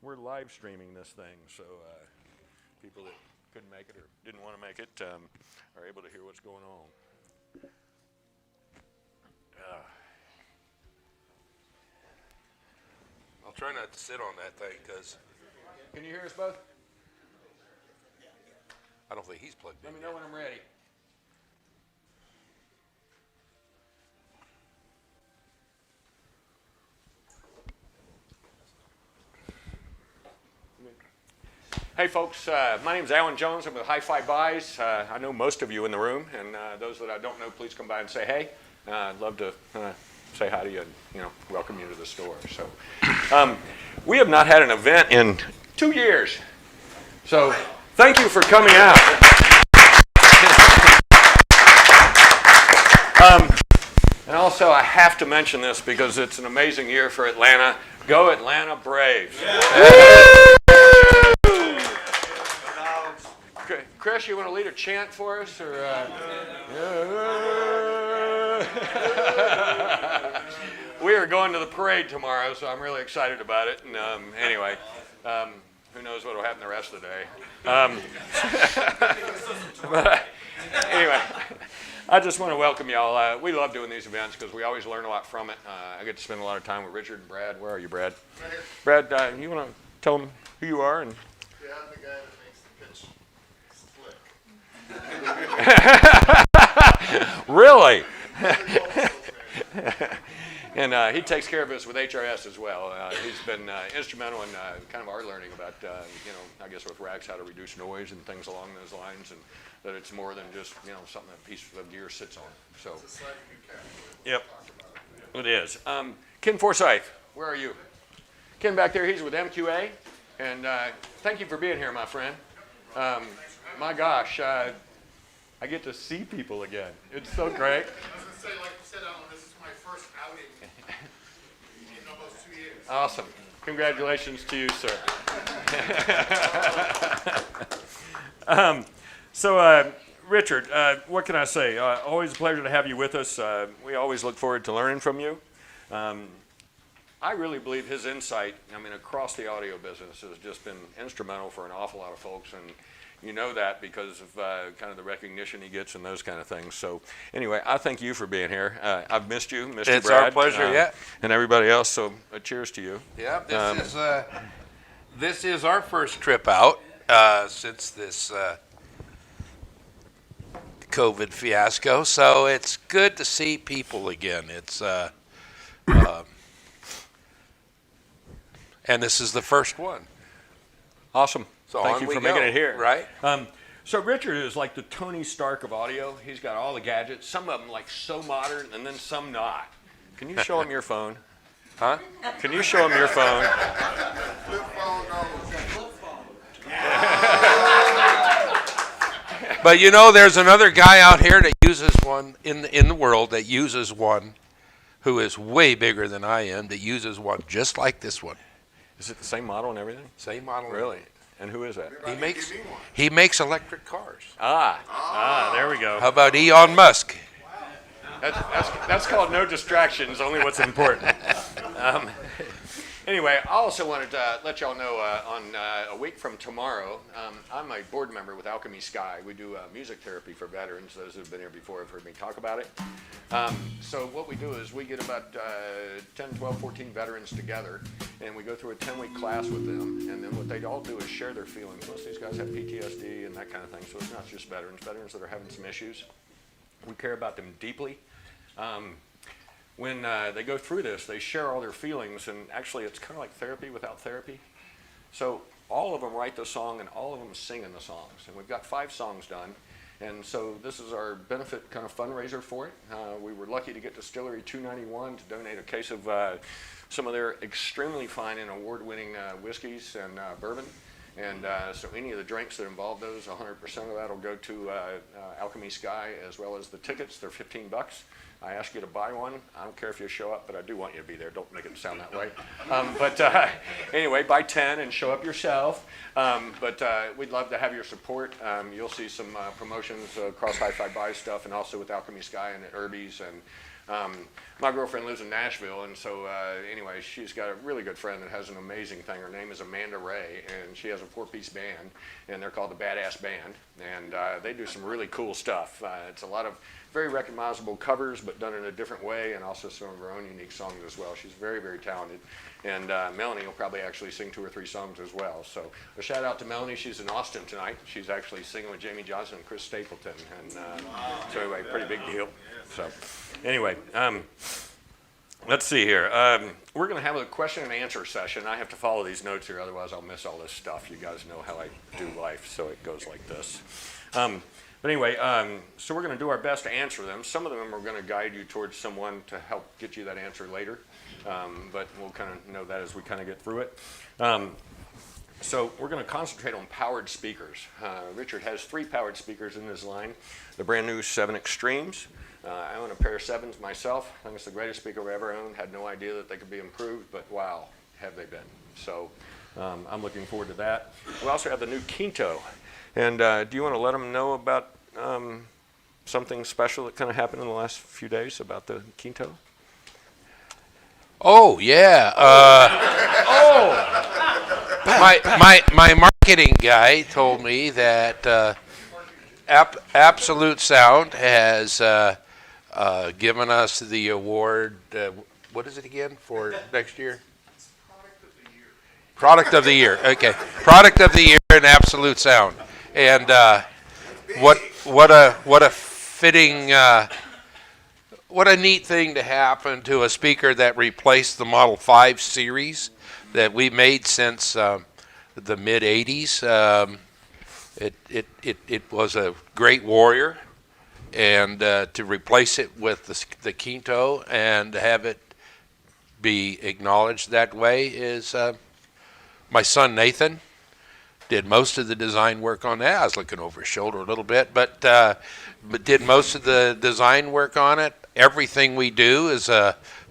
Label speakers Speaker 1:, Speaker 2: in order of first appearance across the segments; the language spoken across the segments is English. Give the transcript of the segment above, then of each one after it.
Speaker 1: we're live streaming this thing, so people that couldn't make it or didn't want to make it are able to hear what's going on.
Speaker 2: I'll try not to sit on that thing because
Speaker 1: Can you hear us both?
Speaker 2: I don't think he's plugged in.
Speaker 1: Let me know when I'm ready. Hey folks, my name's Alan Jones. I'm with HiFi Buys. I know most of you in the room, and those that I don't know, please come by and say hey. I'd love to say hi to you and welcome you to the store. So, we have not had an event in 2 years. So, thank you for coming out. And also, I have to mention this because it's an amazing year for Atlanta. Go Atlanta Braves! Chris, you want to lead a chant for us, or? We are going to the parade tomorrow, so I'm really excited about it. And anyway, who knows what will happen the rest of the day? But anyway, I just want to welcome y'all. We love doing these events because we always learn a lot from it. I get to spend a lot of time with Richard and Brad. Where are you, Brad?
Speaker 3: Right here.
Speaker 1: Brad, you want to tell them who you are? And
Speaker 3: Yeah, I'm the guy that makes the pitch slick.
Speaker 1: Really? And he takes care of us with HRS as well. He's been instrumental in kind of our learning about, I guess with racks, how to reduce noise and things along those lines, and that it's more than just, something a piece of gear sits on. So,
Speaker 3: It's a slide you can
Speaker 1: yep, it is. Ken Forsyth, where are you? Ken back there, he's with MQA, and thank you for being here, my friend. My gosh, I get to see people again. It's so great.
Speaker 3: I was going to say, like you said, Alan, this is my first outing in almost 2 years.
Speaker 1: Awesome. Congratulations to you, sir. So, Richard, what can I say? Always a pleasure to have you with us. We always look forward to learning from you. I really believe his insight, across the audio business has just been instrumental for an awful lot of folks, and you know that because of kind of the recognition he gets and those kind of things. So anyway, I thank you for being here. I've missed you, Mr.
Speaker 2: It's
Speaker 1: Brad.
Speaker 2: our pleasure, yeah.
Speaker 1: And everybody else, so cheers to you.
Speaker 2: Yeah, this is our first trip out since this COVID fiasco. So it's good to see people again. It's and this is the first one.
Speaker 1: Awesome.
Speaker 2: So
Speaker 1: thank
Speaker 2: on
Speaker 1: you
Speaker 2: we
Speaker 1: for making
Speaker 2: go,
Speaker 1: it here.
Speaker 2: right?
Speaker 1: So Richard is like the Tony Stark of audio. He's got all the gadgets. Some of them like so modern, and then some not. Can you show him your phone?
Speaker 2: Huh?
Speaker 1: Can you show him your phone?
Speaker 3: Flip phone, no.
Speaker 2: But there's another guy out here that uses one in the world that uses one, who is way bigger than I am, that uses one just like this one.
Speaker 1: Is it the same model and everything?
Speaker 2: Same model.
Speaker 1: Really? And who is that?
Speaker 2: He makes electric cars.
Speaker 1: There we go.
Speaker 2: How about Elon Musk?
Speaker 1: That's called no distractions, only what's important. Anyway, I also wanted to let y'all know on a week from tomorrow, I'm a board member with Alchemy Sky. We do music therapy for veterans. Those who have been here before have heard me talk about it. So what we do is we get about 10, 12, 14 veterans together, and we go through a 10-week class with them, and then what they all do is share their feelings. Most of these guys have PTSD and that kind of thing, so it's not just veterans that are having some issues. We care about them deeply. When they go through this, they share all their feelings, and actually it's kind of like therapy without therapy. So all of them write the song, and all of them sing in the songs. And we've got 5 songs done, and so this is our benefit kind of fundraiser for it. We were lucky to get Distillery 291 to donate a case of some of their extremely fine and award-winning whiskeys and bourbon. And so any of the drinks that involve those, 100% of that will go to Alchemy Sky, as well as the tickets. They're $15. I ask you to buy one. I don't care if you show up, but I do want you to be there. Don't make it sound that way. But anyway, buy 10 and show up yourself. But we'd love to have your support. You'll see some promotions across HiFi Buy stuff, and also with Alchemy Sky and at Irby's. And My girlfriend lives in Nashville, and so anyway, she's got a really good friend that has an amazing thing. Her name is Amanda Ray, and she has a 4-piece band, and they're called the Badass Band, and they do some really cool stuff. It's a lot of very recognizable covers, but done in a different way, and also some of her own unique songs as well. She's very, very talented, and Melanie will probably actually sing 2 or 3 songs as well. So a shout out to Melanie. She's in Austin tonight. She's actually singing with Jamie Johnson and Chris Stapleton, and so anyway, pretty big deal. So anyway, let's see here. We're going to have a question and answer session. I have to follow these notes here, otherwise I'll miss all this stuff. You guys know how I do life, so it goes like this. But anyway, so we're going to do our best to answer them. Some of them are going to guide you towards someone to help get you that answer later, but we'll kind of know that as we kind of get through it. So we're going to concentrate on powered speakers. Richard has 3 powered speakers in his line. The brand new 7 Extremes. I own a pair of 7s myself. I think it's the greatest speaker I've ever owned. Had no idea that they could be improved, but wow, have they been. So I'm looking forward to that. We also have the new Quinto. And do you want to let them know about something special that kind of happened in the last few days about the Quinto?
Speaker 2: Oh, yeah. My marketing guy told me that Absolute Sound has given us the award, what is it again, for next year? Product of the year. Okay. Product of the year in Absolute Sound. And what a fitting, what a neat thing to happen to a speaker that replaced the Model 5 series that we made since the mid 80s. It was a great warrior, and to replace it with the Quinto and have it be acknowledged that way is my son Nathan did most of the design work on that. I was looking over his shoulder a little bit, but did most of the design work on it. Everything we do is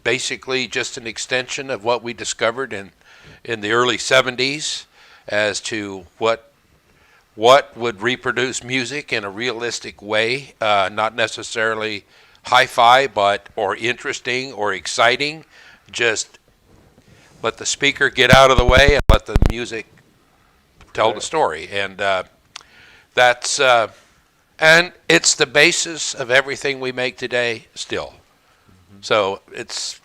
Speaker 2: basically just an extension of what we discovered in the early 70s as to what would reproduce music in a realistic way, not necessarily hi-fi, or interesting or exciting. Just let the speaker get out of the way and let the music tell the story. And that's and it's the basis of everything we make today still. So it's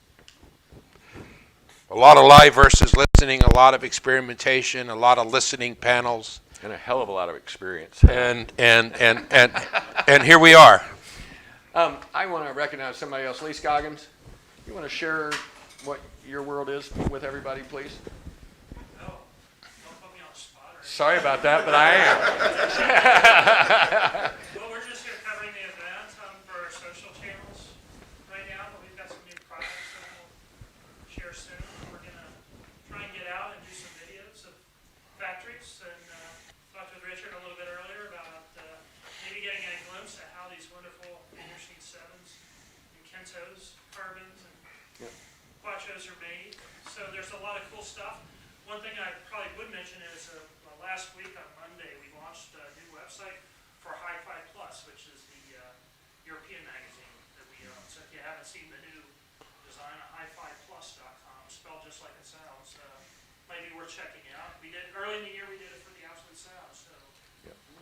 Speaker 2: a lot of live versus listening, a lot of experimentation, a lot of listening panels.
Speaker 1: And a hell of a lot of experience.
Speaker 2: And here we are.
Speaker 1: I want to recognize somebody else. Lee Scoggins, you want to share what your world is with everybody, please?
Speaker 4: No, don't put me on the spot.
Speaker 1: Sorry about that, but I am.
Speaker 4: Well, we're just here covering the event for our social channels right now, but we've got some new products that we'll share soon. We're going to try and get out and do some videos of factories and talked with Richard a little bit earlier about maybe getting a glimpse at how these wonderful Vandersteen 7s and Kentos, carbons, and quachos are made. So there's a lot of cool stuff. One thing I probably would mention is last week on Monday we launched a new website for HiFi Plus, which is the European magazine that we own. So if you haven't seen the new design on HiFiPlus.com, spelled just like it sounds, might be worth checking out. We did early in the year. We did it for the Absolute Sound, so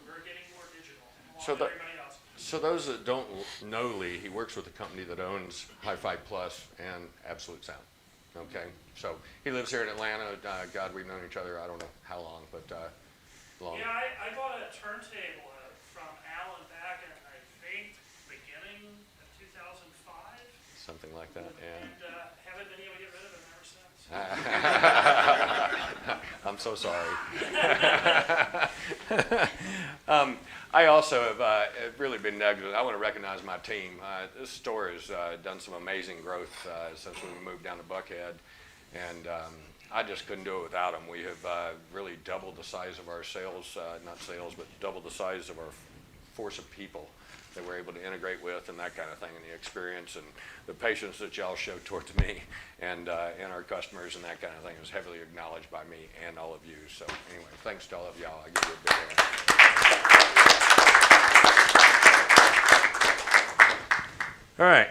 Speaker 4: we're getting more digital along
Speaker 1: So
Speaker 4: with everybody else.
Speaker 1: So those that don't know Lee, he works with a company that owns HiFi Plus and Absolute Sound. Okay, so he lives here in Atlanta. God, we've known each other, I don't know how long, but long.
Speaker 4: Yeah, I bought a turntable from Alan back in, I think, beginning of 2005.
Speaker 1: Something like that, yeah.
Speaker 4: And haven't been able to get rid of it ever since.
Speaker 1: I'm so sorry. I also have really been negligent. I want to recognize my team. This store has done some amazing growth since we moved down to Buckhead, and I just couldn't do it without them. We have really doubled the size of our sales, not sales, but doubled the size of our force of people that we're able to integrate with and that kind of thing, and the experience and the patience that y'all show towards me and our customers and that kind of thing is heavily acknowledged by me and all of you. So anyway, thanks to all of y'all. I give you a big hand. All right,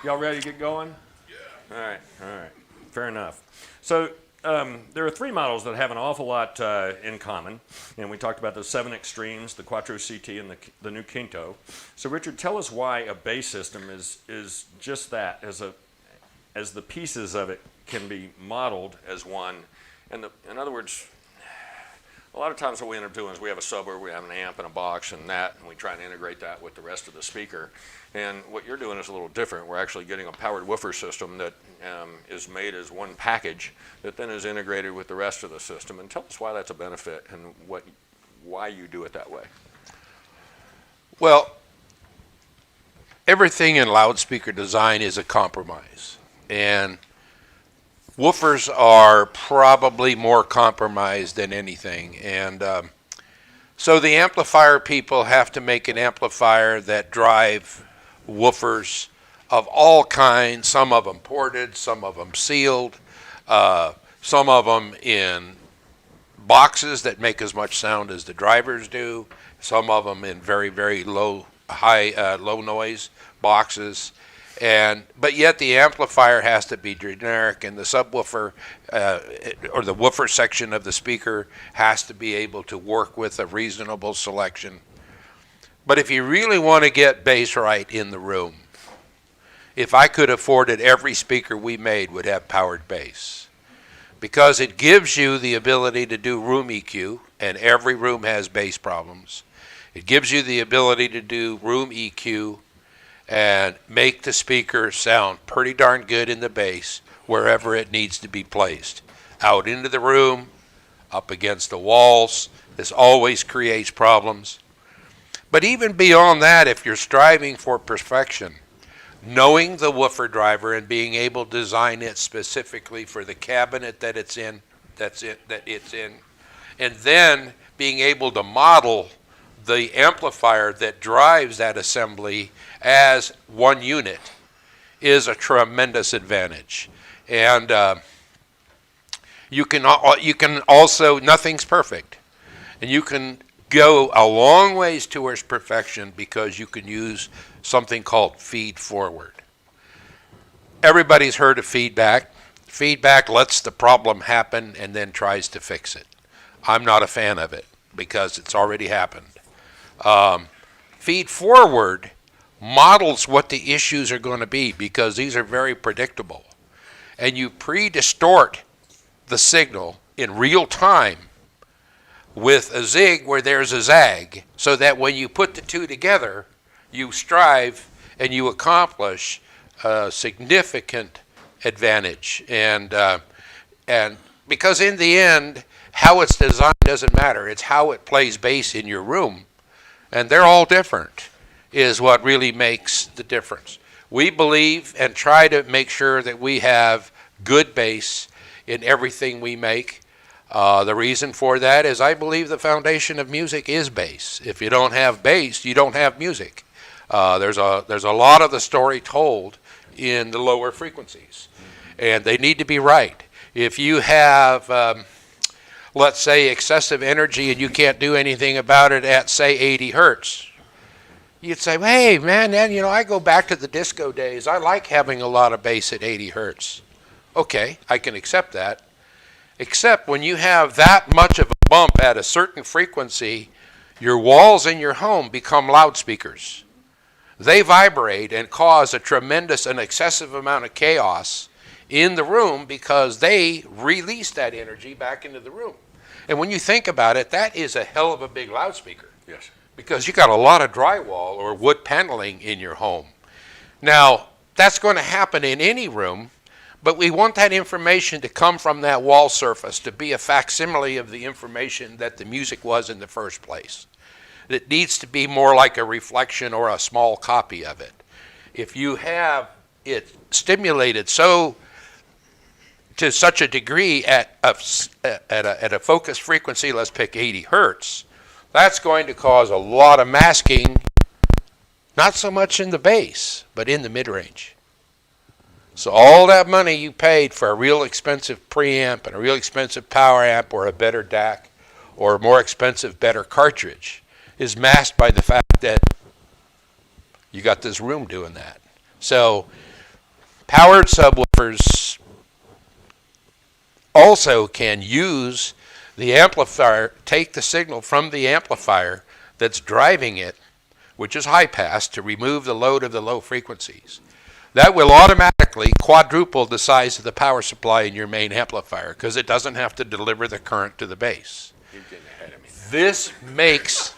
Speaker 5: Y'all ready to get going? Yeah. All right. Fair enough. So there are three models that have an awful lot in common, and we talked about the 7 Extremes, the Quattro CT, and the new Quinto. So Richard, tell us why a bass system is just that, as the pieces of it can be modeled as one. And in other words, a lot of times what we end up doing is we have a subwoofer, we have an amp and a box and that, and we try and integrate that with the rest of the speaker. And what you're doing is a little different. We're actually getting a powered woofer system that is made as one package that then is integrated with the rest of the system. And tell us why that's a benefit and why you do it that way.
Speaker 2: Well, everything in loudspeaker design is a compromise. And woofers are probably more compromised than anything. And so the amplifier people have to make an amplifier that drive woofers of all kinds, some of them ported, some of them sealed, some of them in boxes that make as much sound as the drivers do, some of them in very, very low noise boxes. But yet the amplifier has to be generic, and the subwoofer or the woofer section of the speaker has to be able to work with a reasonable selection. But if you really want to get bass right in the room, if I could afford it, every speaker we made would have powered bass, because it gives you the ability to do room EQ, and every room has bass problems. It gives you the ability to do room EQ and make the speaker sound pretty darn good in the bass wherever it needs to be placed. Out into the room, up against the walls, this always creates problems. But even beyond that, if you're striving for perfection, knowing the woofer driver and being able to design it specifically for the cabinet that it's in, and then being able to model the amplifier that drives that assembly as one unit is a tremendous advantage. And you can also, nothing's perfect, and you can go a long ways towards perfection because you can use something called feed forward. Everybody's heard of feedback. Feedback lets the problem happen and then tries to fix it. I'm not a fan of it because it's already happened. Feed forward models what the issues are going to be, because these are very predictable. And you pre-distort the signal in real time with a zig where there's a zag, so that when you put the two together, you strive and you accomplish a significant advantage. And because in the end, how it's designed doesn't matter. It's how it plays bass in your room. And they're all different is what really makes the difference. We believe and try to make sure that we have good bass in everything we make. The reason for that is I believe the foundation of music is bass. If you don't have bass, you don't have music. There's a lot of the story told in the lower frequencies, and they need to be right. If you have, let's say, excessive energy and you can't do anything about it at, say, 80 hertz, you'd say, hey, man, I go back to the disco days. I like having a lot of bass at 80 hertz. Okay, I can accept that. Except when you have that much of a bump at a certain frequency, your walls in your home become loudspeakers. They vibrate and cause a tremendous and excessive amount of chaos in the room because they release that energy back into the room. And when you think about it, that is a hell of a big loudspeaker.
Speaker 1: Yes.
Speaker 2: Because you got a lot of drywall or wood paneling in your home. Now, that's going to happen in any room, but we want that information to come from that wall surface to be a facsimile of the information that the music was in the first place. It needs to be more like a reflection or a small copy of it. If you have it stimulated to such a degree at a focused frequency, let's pick 80 hertz, that's going to cause a lot of masking, not so much in the bass, but in the mid-range. So all that money you paid for a real expensive preamp and a real expensive power amp or a better DAC or a more expensive, better cartridge is masked by the fact that you got this room doing that. So Powered subwoofers also can use the amplifier, take the signal from the amplifier that's driving it, which is high pass, to remove the load of the low frequencies. That will automatically quadruple the size of the power supply in your main amplifier because it doesn't have to deliver the current to the base.
Speaker 1: You're getting ahead of me.
Speaker 2: This makes...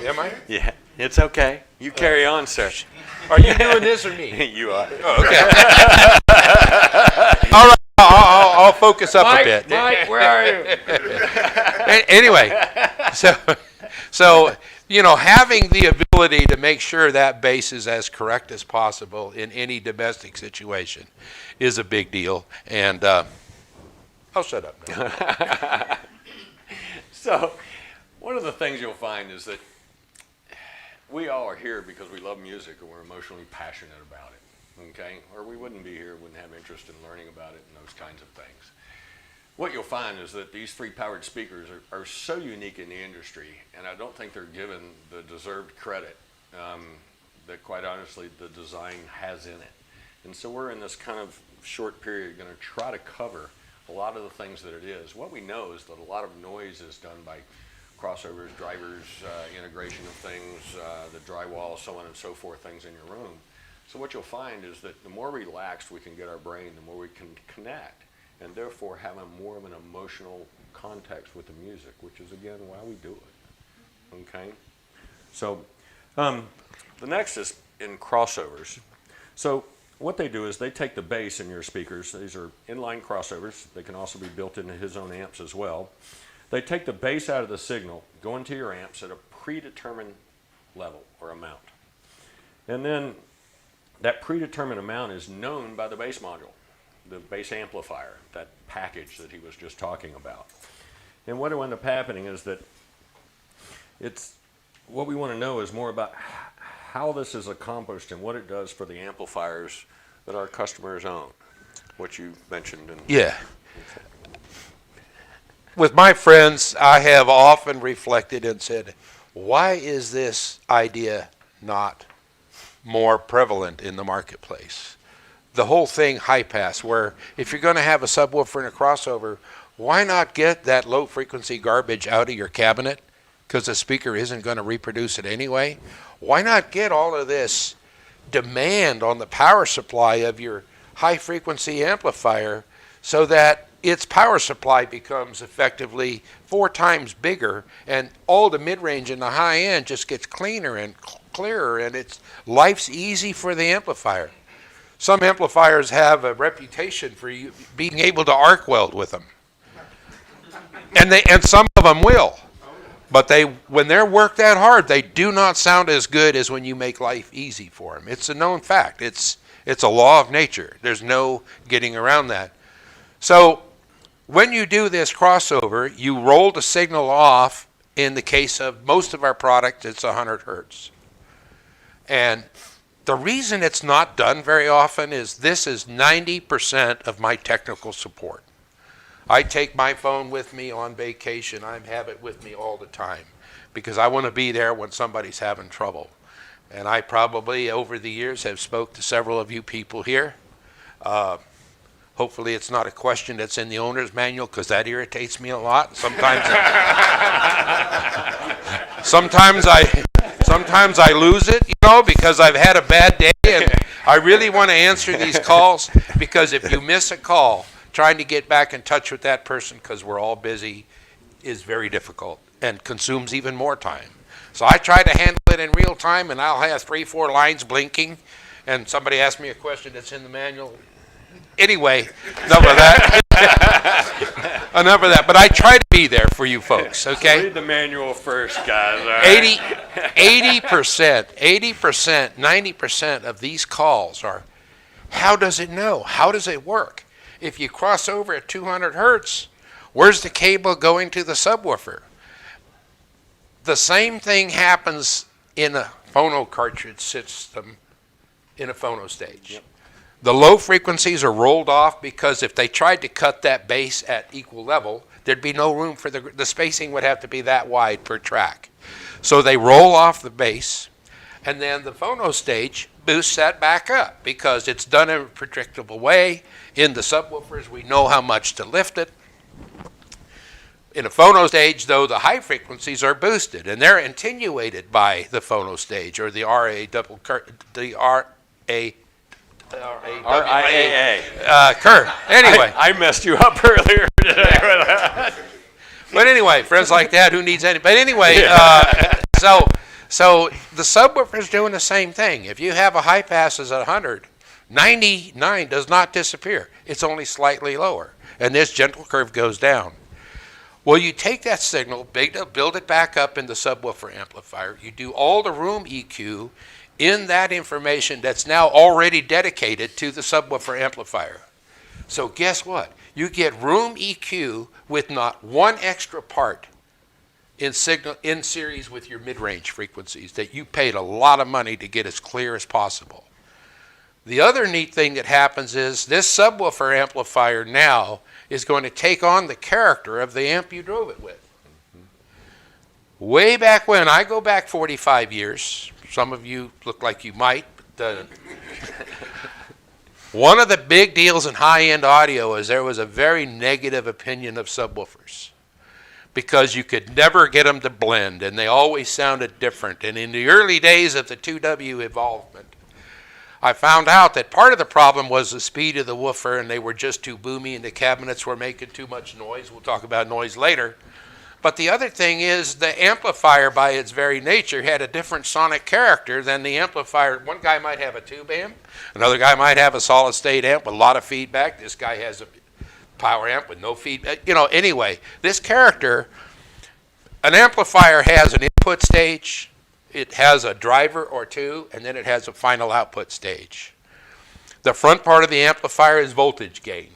Speaker 2: Am I?
Speaker 5: Yeah, it's okay. You carry on, sir.
Speaker 2: Are you doing this or me?
Speaker 5: You are.
Speaker 2: Oh, okay. All right, I'll focus up a bit.
Speaker 5: Mike, where are you?
Speaker 2: Anyway, so having the ability to make sure that bass is as correct as possible in any domestic situation is a big deal. And I'll shut up now.
Speaker 5: So, one of the things you'll find is that we all are here because we love music and we're emotionally passionate about it, okay? Or we wouldn't be here, wouldn't have interest in learning about it and those kinds of things. What you'll find is that these free-powered speakers are so unique in the industry, and I don't think they're given the deserved credit that, quite honestly, the design has in it. And so we're in this kind of short period going to try to cover a lot of the things that it is. What we know is that a lot of noise is done by crossovers, drivers, integration of things, the drywall, so on and so forth, things in your room. So what you'll find is that the more relaxed we can get our brain, the more we can connect, and therefore have more of an emotional context with the music, which is, again, why we do it, okay? So the next is in crossovers. So what they do is they take the bass in your speakers. These are inline crossovers. They can also be built into his own amps as well. They take the bass out of the signal, go into your amps at a predetermined level or amount. And then that predetermined amount is known by the bass module, the bass amplifier, that package that he was just talking about. And what will end up happening is that what we want to know is more about how this is accomplished and what it does for the amplifiers that our customers own, what you mentioned.
Speaker 2: Yeah. With my friends, I have often reflected and said, why is this idea not more prevalent in the marketplace? The whole thing high pass, where if you're going to have a subwoofer and a crossover, why not get that low frequency garbage out of your cabinet? Because the speaker isn't going to reproduce it anyway. Why not get all of this demand on the power supply of your high frequency amplifier so that its power supply becomes effectively 4 times bigger, and all the mid-range and the high end just gets cleaner and clearer, and life's easy for the amplifier. Some amplifiers have a reputation for you being able to arc weld with them, and some of them will. But when they're worked that hard, they do not sound as good as when you make life easy for them. It's a known fact. It's a law of nature. There's no getting around that. So when you do this crossover, you roll the signal off. In the case of most of our products, it's 100 hertz. And the reason it's not done very often is this is 90% of my technical support. I take my phone with me on vacation. I have it with me all the time because I want to be there when somebody's having trouble. And I probably, over the years, have spoke to several of you people here. Hopefully it's not a question that's in the owner's manual because that irritates me a lot. Sometimes I lose it, because I've had a bad day and I really want to answer these calls, because if you miss a call, trying to get back in touch with that person because we're all busy is very difficult and consumes even more time. So I try to handle it in real time, and I'll have 3-4 lines blinking and somebody asks me a question that's in the manual. Anyway, enough of that. Enough of that. But I try to be there for you folks, okay?
Speaker 5: So read the manual first, guys. All right?
Speaker 2: 80%, 90% of these calls are, how does it know? How does it work? If you cross over at 200 hertz, where's the cable going to the subwoofer? The same thing happens in a phono cartridge system in a phono stage. Yep. The low frequencies are rolled off because if they tried to cut that bass at equal level, there'd be no room for the spacing would have to be that wide per track. So they roll off the bass, and then the phono stage boosts that back up because it's done in a predictable way. In the subwoofers, we know how much to lift it. In a phono stage, though, the high frequencies are boosted, and they're attenuated by the phono stage, or the RIAA curve. Anyway.
Speaker 5: I messed you up earlier today.
Speaker 2: But anyway, friends like that, who needs any? But anyway, so the subwoofer is doing the same thing. If you have a high passes at 100, 99 does not disappear. It's only slightly lower, and this gentle curve goes down. Well, you take that signal, build it back up in the subwoofer amplifier. You do all the room EQ in that information that's now already dedicated to the subwoofer amplifier. So guess what? You get room EQ with not one extra part in series with your mid-range frequencies that you paid a lot of money to get as clear as possible. The other neat thing that happens is this subwoofer amplifier now is going to take on the character of the amp you drove it with. Way back when, I go back 45 years, some of you look like you might, but one of the big deals in high-end audio is there was a very negative opinion of subwoofers because you could never get them to blend, and they always sounded different. And in the early days of the 2W evolvement, I found out that part of the problem was the speed of the woofer, and they were just too boomy, and the cabinets were making too much noise. We'll talk about noise later. But the other thing is the amplifier, by its very nature, had a different sonic character than the amplifier. One guy might have a tube amp. Another guy might have a solid-state amp with a lot of feedback. This guy has a power amp with no feedback. Anyway, this character, an amplifier has an input stage, it has a driver or two, and then it has a final output stage. The front part of the amplifier is voltage gain.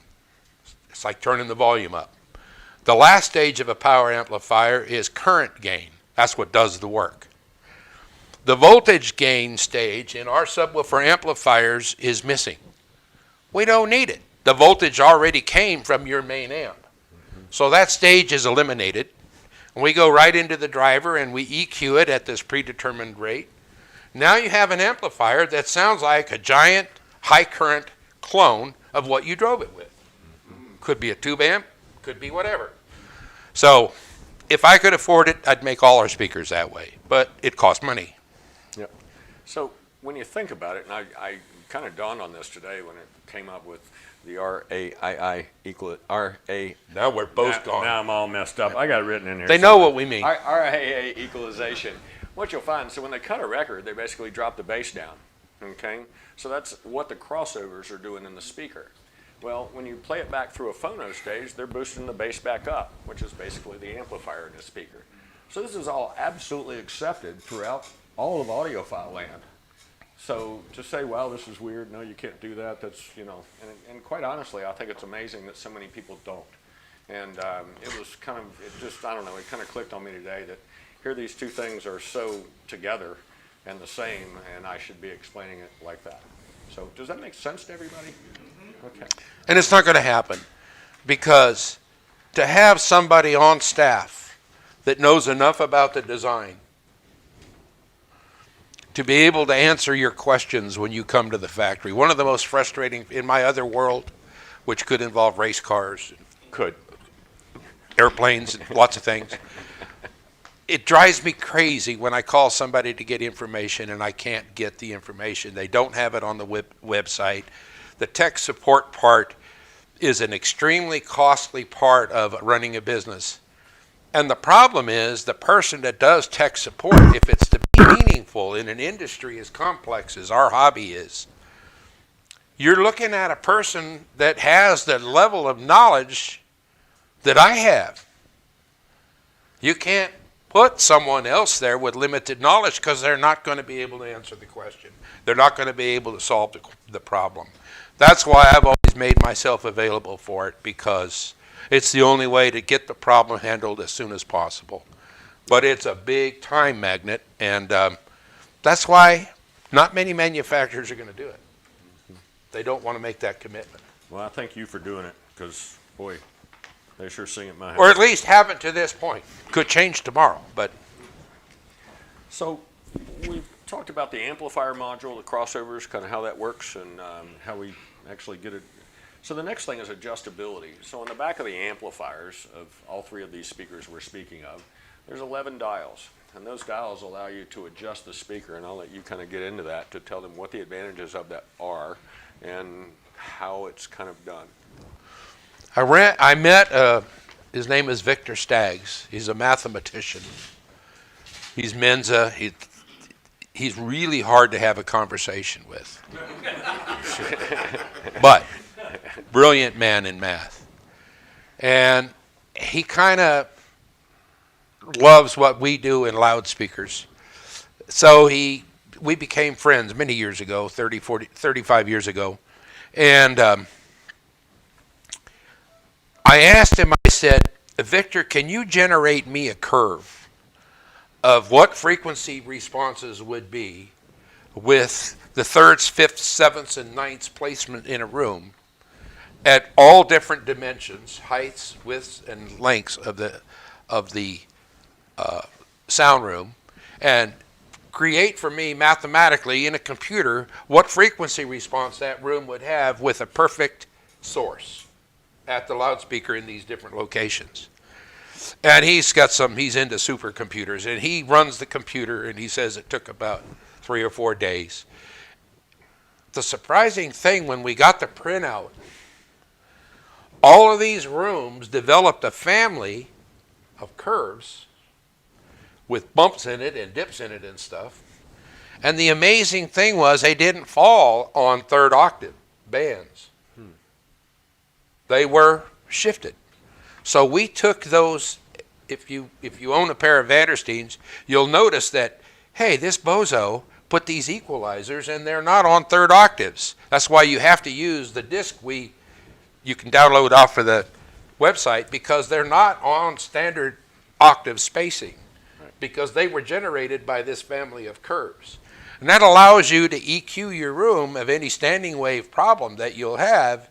Speaker 2: It's like turning the volume up. The last stage of a power amplifier is current gain. That's what does the work. The voltage gain stage in our subwoofer amplifiers is missing. We don't need it. The voltage already came from your main amp. So that stage is eliminated. And we go right into the driver and we EQ it at this predetermined rate. Now you have an amplifier that sounds like a giant high current clone of what you drove it with. Could be a tube amp, could be whatever. So if I could afford it, I'd make all our speakers that way. But it costs money.
Speaker 5: Yep. So when you think about it, and I kind of dawned on this today when it came up with the RAII equal RA.
Speaker 2: Now we're both gone.
Speaker 5: Now I'm all messed up. I got it written in here.
Speaker 2: They know what we mean.
Speaker 5: RAIA equalization. What you'll find, so when they cut a record, they basically drop the bass down. Okay? So that's what the crossovers are doing in the speaker. Well, when you play it back through a phono stage, they're boosting the bass back up, which is basically the amplifier in the speaker. So this is all absolutely accepted throughout all of audiophile land. So to say, well, this is weird, no, you can't do that, that's, and quite honestly, I think it's amazing that so many people don't. And it was kind of, I don't know, it kind of clicked on me today that here these two things are so together and the same, and I should be explaining it like that. So does that make sense to everybody? Okay.
Speaker 2: And it's not going to happen because to have somebody on staff that knows enough about the design to be able to answer your questions when you come to the factory. One of the most frustrating in my other world, which could involve race cars,
Speaker 5: Could.
Speaker 2: airplanes, lots of things. It drives me crazy when I call somebody to get information and I can't get the information. They don't have it on the website. The tech support part is an extremely costly part of running a business. And the problem is the person that does tech support, if it's to be meaningful in an industry as complex as our hobby is, you're looking at a person that has the level of knowledge that I have. You can't put someone else there with limited knowledge because they're not going to be able to answer the question. They're not going to be able to solve the problem. That's why I've always made myself available for it, because it's the only way to get the problem handled as soon as possible. But it's a big time magnet, and that's why not many manufacturers are going to do it. They don't want to make that commitment.
Speaker 5: Well, I thank you for doing it, because, boy, they sure sing at my house.
Speaker 2: Or at least haven't to this point. Could change tomorrow, but...
Speaker 5: So we've talked about the amplifier module, the crossovers, kind of how that works, and how we actually get it. So the next thing is adjustability. So on the back of the amplifiers of all three of these speakers we're speaking of, there's 11 dials. And those dials allow you to adjust the speaker, and I'll let you kind of get into that to tell them what the advantages of that are and how it's kind of done.
Speaker 2: I met, his name is Victor Staggs. He's a mathematician. He's Mensa. He's really hard to have a conversation with. But brilliant man in math. And he kind of loves what we do in loudspeakers. So we became friends many years ago, 35 years ago. And I asked him, I said, Victor, can you generate me a curve of what frequency responses would be with the thirds, fifths, sevenths, and ninths placement in a room at all different dimensions, heights, widths, and lengths of the sound room, and create for me mathematically in a computer what frequency response that room would have with a perfect source at the loudspeaker in these different locations. And he's into supercomputers, and he runs the computer, and he says it took about 3 or 4 days. The surprising thing, when we got the printout, all of these rooms developed a family of curves with bumps in it and dips in it and stuff. And the amazing thing was they didn't fall on third octave bands. They were shifted. So we took those, if you own a pair of Vandersteens, you'll notice that, hey, this bozo put these equalizers and they're not on third octaves. That's why you have to use the disc you can download off of the website, because they're not on standard octave spacing, because they were generated by this family of curves. And that allows you to EQ your room of any standing wave problem that you'll have.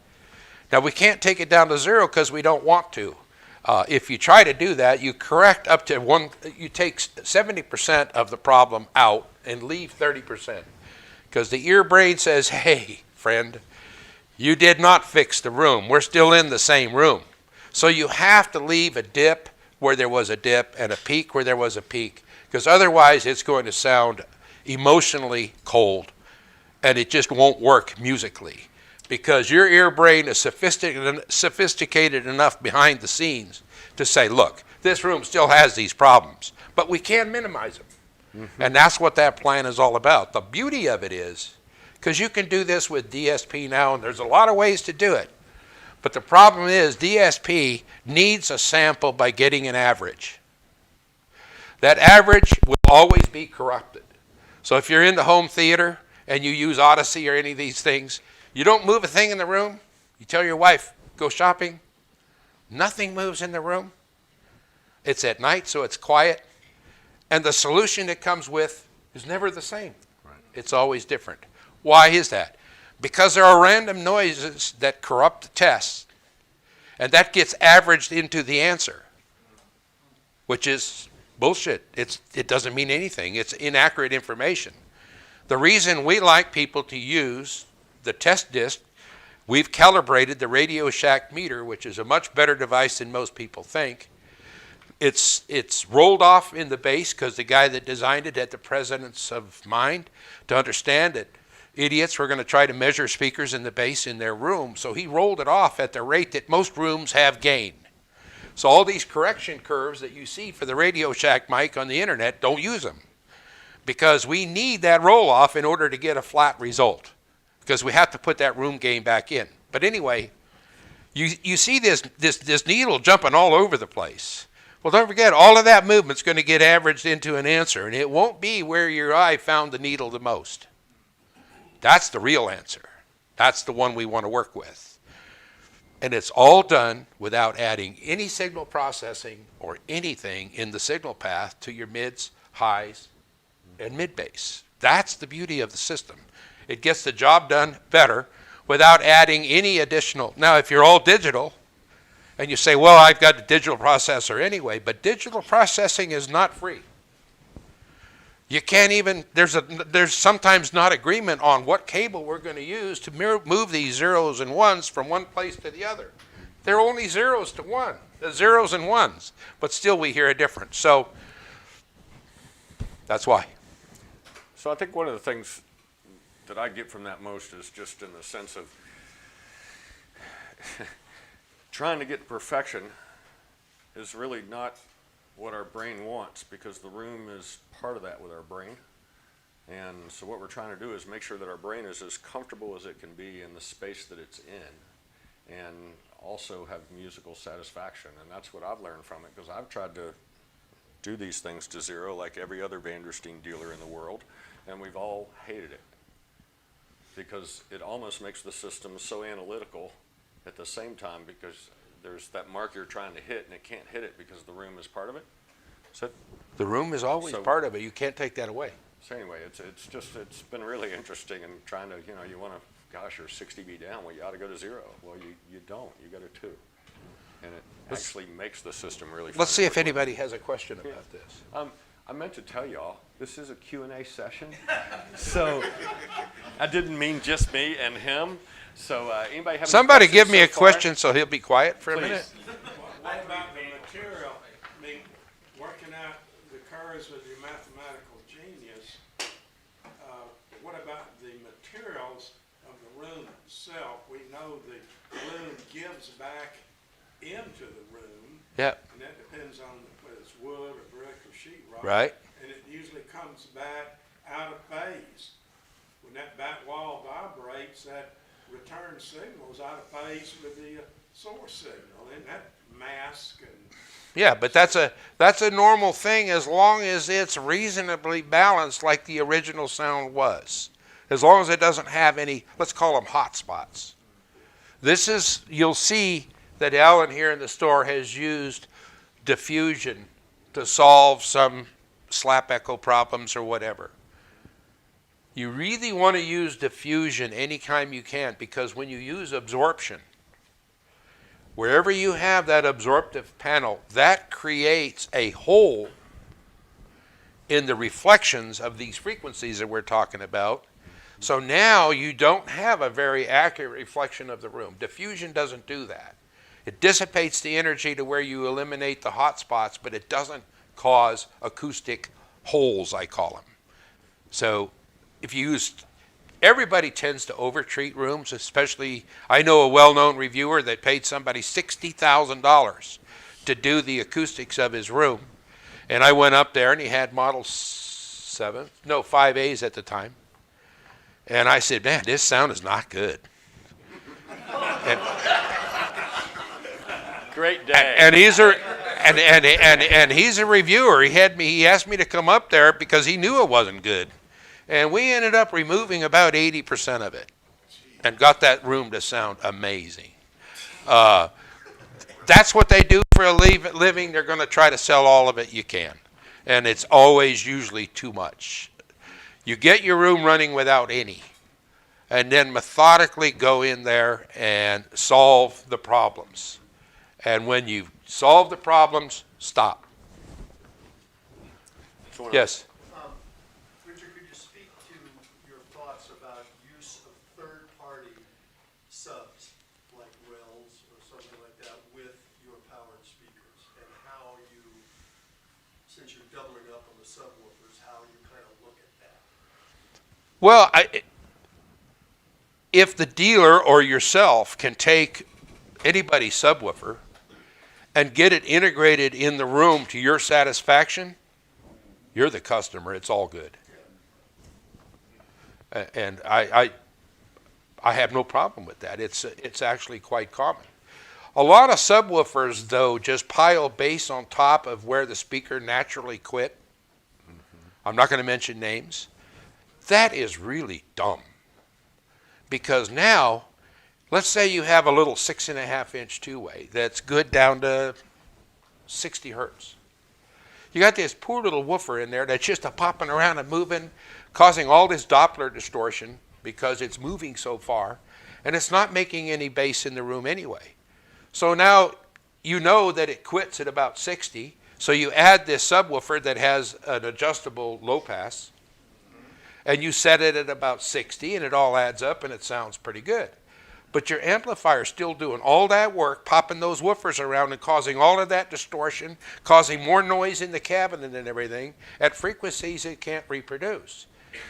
Speaker 2: Now, we can't take it down to 0 because we don't want to. If you try to do that, you correct up to you take 70% of the problem out and leave 30%. Because the ear brain says, hey, friend, you did not fix the room. We're still in the same room. So you have to leave a dip where there was a dip and a peak where there was a peak, because otherwise it's going to sound emotionally cold and it just won't work musically, because your ear brain is sophisticated enough behind the scenes to say, look, this room still has these problems, but we can minimize them. Mm-hmm. And that's what that plan is all about. The beauty of it is, because you can do this with DSP now, and there's a lot of ways to do it. But the problem is DSP needs a sample by getting an average. That average will always be corrupted. So if you're in the home theater and you use Odyssey or any of these things, you don't move a thing in the room. You tell your wife, go shopping. Nothing moves in the room. It's at night, so it's quiet. And the solution it comes with is never the same. Right. It's always different. Why is that? Because there are random noises that corrupt the test, and that gets averaged into the answer, which is bullshit. It doesn't mean anything. It's inaccurate information. The reason we like people to use the test disc, we've calibrated the Radio Shack meter, which is a much better device than most people think. It's rolled off in the bass because the guy that designed it had the presence of mind to understand that idiots were going to try to measure speakers in the bass in their room. So he rolled it off at the rate that most rooms have gain. So all these correction curves that you see for the Radio Shack mic on the internet, don't use them, because we need that roll off in order to get a flat result, because we have to put that room gain back in. But anyway, you see this needle jumping all over the place. Well, don't forget, all of that movement's going to get averaged into an answer, and it won't be where your eye found the needle the most. That's the real answer. That's the one we want to work with. And it's all done without adding any signal processing or anything in the signal path to your mids, highs, and mid bass. That's the beauty of the system. It gets the job done better without adding any additional. Now, if you're all digital, and you say, well, I've got a digital processor anyway, but digital processing is not free. You can't even, there's sometimes not agreement on what cable we're going to use to move these zeros and ones from one place to the other. They're only zeros to one, zeros and ones, but still we hear a difference. So that's why.
Speaker 5: So I think one of the things that I get from that most is just in the sense of trying to get perfection is really not what our brain wants, because the room is part of that with our brain. And so what we're trying to do is make sure that our brain is as comfortable as it can be in the space that it's in, and also have musical satisfaction. And that's what I've learned from it, because I've tried to do these things to zero like every other Vandersteen dealer in the world, and we've all hated it, because it almost makes the system so analytical at the same time, because there's that mark you're trying to hit and it can't hit it because the room is part of it. So
Speaker 2: The room is always part of it. You can't take that away.
Speaker 5: So anyway, it's been really interesting, and trying to, you want to, gosh, you're 60 B down, well, you ought to go to 0. Well, you don't, you go to 2. And it actually makes the system really fun.
Speaker 2: Let's see if anybody has a question about this.
Speaker 5: I meant to tell y'all, this is a Q&A session. So I didn't mean just me and him. So anybody have any
Speaker 2: Somebody
Speaker 5: questions
Speaker 2: give me
Speaker 5: so
Speaker 2: a
Speaker 5: far?
Speaker 2: question so he'll be quiet for a
Speaker 5: Please.
Speaker 2: minute.
Speaker 6: What about the material? I mean, working out the curves with your mathematical genius, what about the materials of the room itself? We know the room gives back into the room,
Speaker 2: Yeah,
Speaker 6: and that depends on whether it's wood or brick or sheetrock.
Speaker 2: right.
Speaker 6: And it usually comes back out of phase. When that back wall vibrates, that return signal is out of phase with the source signal, and that mask and
Speaker 2: Yeah, but that's a normal thing as long as it's reasonably balanced like the original sound was. As long as it doesn't have any, let's call them hot spots. You'll see that Alan here in the store has used diffusion to solve some slap echo problems or whatever. You really want to use diffusion anytime you can, because when you use absorption, wherever you have that absorptive panel, that creates a hole in the reflections of these frequencies that we're talking about. So now you don't have a very accurate reflection of the room. Diffusion doesn't do that. It dissipates the energy to where you eliminate the hot spots, but it doesn't cause acoustic holes, I call them. So if you use, everybody tends to overtreat rooms, especially, I know a well-known reviewer that paid somebody $60,000 to do the acoustics of his room. And I went up there and he had model 5As at the time. And I said, man, this sound is not good.
Speaker 5: Great day.
Speaker 2: And he's a reviewer. He asked me to come up there because he knew it wasn't good. And we ended up removing about 80% of it and got that room to sound amazing. That's what they do for a living. They're going to try to sell all of it you can. And it's always usually too much. You get your room running without any, and then methodically go in there and solve the problems. And when you solve the problems, stop. Yes?
Speaker 7: Richard, could you speak to your thoughts about use of third-party subs, like Wells or something like that, with your powered speakers, and how you, since you're doubling up on the subwoofers, how you kind of look at that?
Speaker 2: Well, if the dealer or yourself can take anybody's subwoofer and get it integrated in the room to your satisfaction, you're the customer. It's all good. And I have no problem with that. It's actually quite common. A lot of subwoofers, though, just pile bass on top of where the speaker naturally quit. I'm not going to mention names. That is really dumb. Because now, let's say you have a little 6.5-inch two-way that's good down to 60 hertz. You got this poor little woofer in there that's just a popping around and moving, causing all this Doppler distortion because it's moving so far, and it's not making any bass in the room anyway. So now you know that it quits at about 60. So you add this subwoofer that has an adjustable low pass, and you set it at about 60, and it all adds up, and it sounds pretty good. But your amplifier's still doing all that work, popping those woofers around and causing all of that distortion, causing more noise in the cabinet and everything at frequencies it can't reproduce.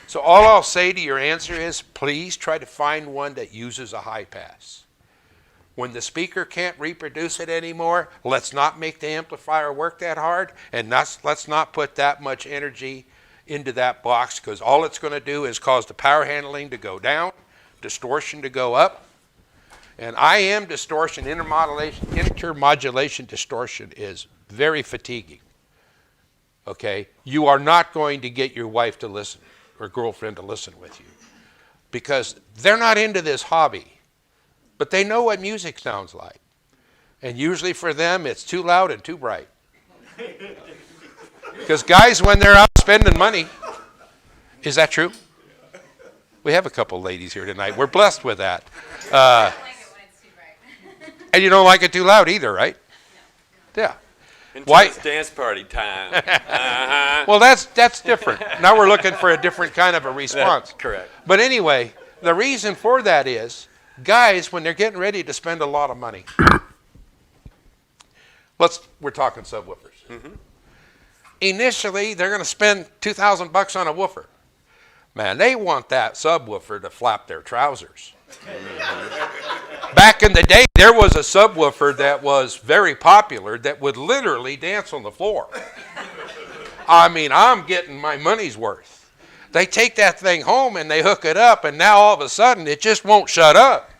Speaker 2: So all I'll say to your answer is, please try to find one that uses a high pass. When the speaker can't reproduce it anymore, let's not make the amplifier work that hard, and let's not put that much energy into that box, because all it's going to do is cause the power handling to go down, distortion to go up. And IM distortion, intermodulation distortion is very fatiguing. Okay? You are not going to get your wife to listen or girlfriend to listen with you, because they're not into this hobby, but they know what music sounds like. And usually for them, it's too loud and too bright. Because guys, when they're out spending money, is that true? We have a couple ladies here tonight. We're blessed with that. And you don't like it too loud either, right? Yeah.
Speaker 8: Until it's dance party time.
Speaker 2: Well, that's different. Now we're looking for a different kind of a response.
Speaker 8: That's correct.
Speaker 2: But anyway, the reason for that is, guys, when they're getting ready to spend a lot of money, we're talking subwoofers. Mm-hmm. Initially, they're going to spend $2,000 on a woofer. Man, they want that subwoofer to flap their trousers. Back in the day, there was a subwoofer that was very popular that would literally dance on the floor. I mean, I'm getting my money's worth. They take that thing home and they hook it up, and now all of a sudden it just won't shut up.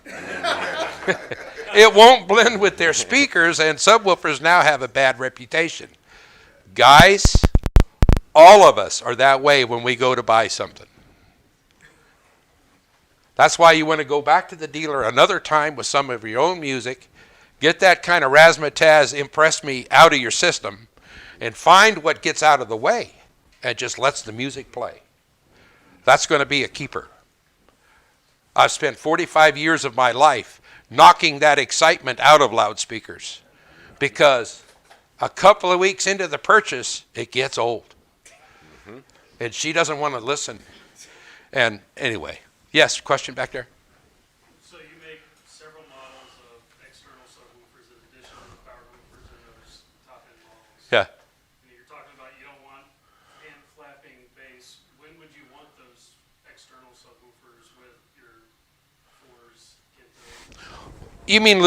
Speaker 2: It won't blend with their speakers, and subwoofers now have a bad reputation. Guys, all of us are that way when we go to buy something. That's why you want to go back to the dealer another time with some of your own music, get that kind of razzmatazz impress me out of your system, and find what gets out of the way and just lets the music play. That's going to be a keeper. I've spent 45 years of my life knocking that excitement out of loudspeakers, because a couple of weeks into the purchase, it gets old. Mm-hmm. And she doesn't want to listen. And anyway. Yes, question back there?
Speaker 4: So you make several models of external subwoofers in addition to the power woofers and those top-end models.
Speaker 2: Yeah.
Speaker 4: And you're talking about you don't want hand-flapping bass. When would you want those external subwoofers with your fours?
Speaker 2: You mean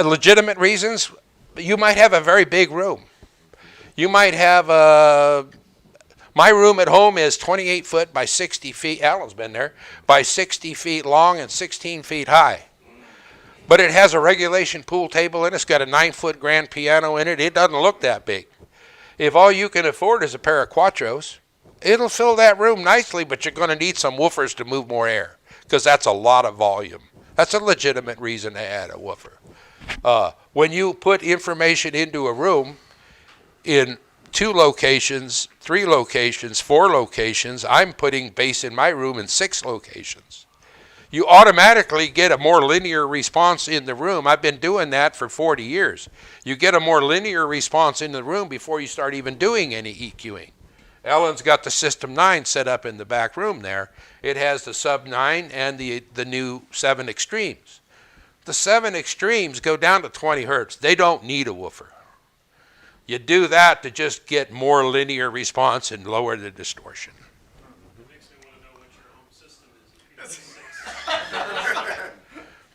Speaker 2: legitimate reasons? You might have a very big room. You might have my room at home is 28 foot by 60 feet, Alan's been there, by 60 feet long and 16 feet high. But it has a regulation pool table in it. It's got a 9-foot grand piano in it. It doesn't look that big. If all you can afford is a pair of Quattros, it'll fill that room nicely, but you're going to need some woofers to move more air, because that's a lot of volume. That's a legitimate reason to add a woofer. When you put information into a room in 2 locations, 3 locations, 4 locations, I'm putting bass in my room in 6 locations. You automatically get a more linear response in the room. I've been doing that for 40 years. You get a more linear response in the room before you start even doing any EQing. Ellen's got the System 9 set up in the back room there. It has the Sub 9 and the new 7 Extremes. The 7 Extremes go down to 20 hertz. They don't need a woofer. You do that to just get more linear response and lower the distortion.
Speaker 4: It makes me want to know what your home system is.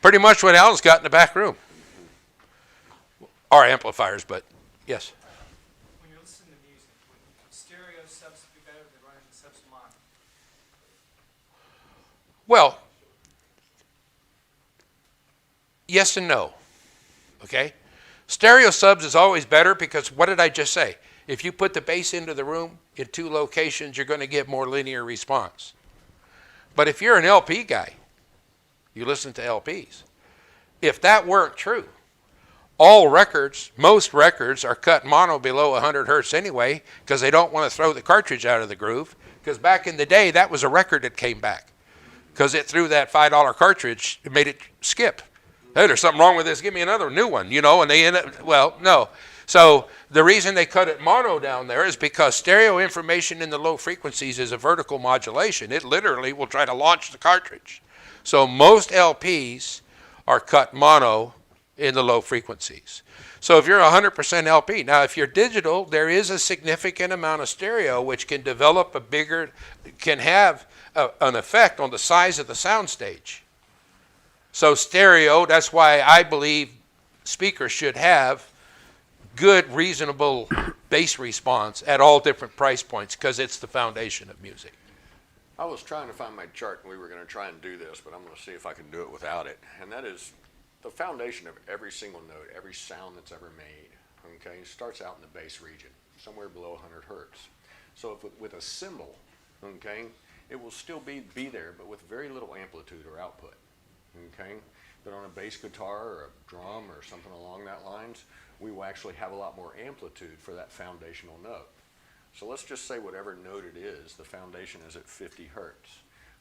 Speaker 2: Pretty much what Alan's got in the back room. Our amplifiers, but yes.
Speaker 9: When you're listening to music, would stereo subs be better than running the subs mono?
Speaker 2: Well, yes and no. Okay? Stereo subs is always better, because what did I just say? If you put the bass into the room in 2 locations, you're going to get more linear response. But if you're an LP guy, you listen to LPs. If that weren't true, all records, most records are cut mono below 100 hertz anyway, because they don't want to throw the cartridge out of the groove, because back in the day, that was a record that came back, because it threw that $5 cartridge, it made it skip. Hey, there's something wrong with this, give me another new one, and they end up, well, no. So the reason they cut it mono down there is because stereo information in the low frequencies is a vertical modulation. It literally will try to launch the cartridge. So most LPs are cut mono in the low frequencies. So if you're 100% LP, now if you're digital, there is a significant amount of stereo which can develop can have an effect on the size of the soundstage. So stereo, that's why I believe speakers should have good, reasonable bass response at all different price points, because it's the foundation of music.
Speaker 1: I was trying to find my chart, and we were going to try and do this, but I'm going to see if I can do it without it. And that is the foundation of every single note, every sound that's ever made, okay, starts out in the bass region, somewhere below 100 hertz. So if with a cymbal, okay, it will still be there, but with very little amplitude or output, okay? But on a bass guitar or a drum or something along that lines, we will actually have a lot more amplitude for that foundational note. So let's just say whatever note it is, the foundation is at 50 hertz.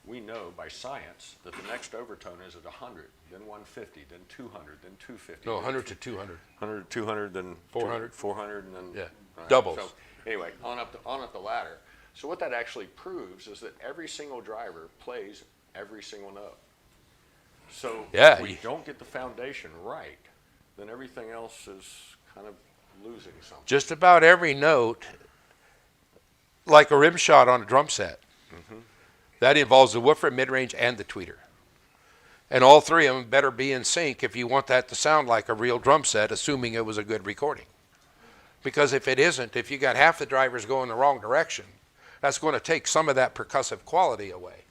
Speaker 1: We know by science that the next overtone is at 100, then 150, then 200, then 250.
Speaker 2: No, 100 to 200.
Speaker 1: 100 to 200, then
Speaker 2: 400.
Speaker 1: 400, and then
Speaker 2: Yeah,
Speaker 1: right.
Speaker 2: doubles.
Speaker 1: So anyway, on up the ladder. So what that actually proves is that every single driver plays every single note. So
Speaker 2: Yeah,
Speaker 1: if we don't get the foundation right, then everything else is kind of losing something.
Speaker 2: Just about every note, like a rim shot on a drum set, that involves the woofer, mid-range, and the tweeter. And all three of them better be in sync if you want that to sound like a real drum set, assuming it was a good recording. Because if it isn't, if you got half the drivers going the wrong direction, that's going to take some of that percussive quality away.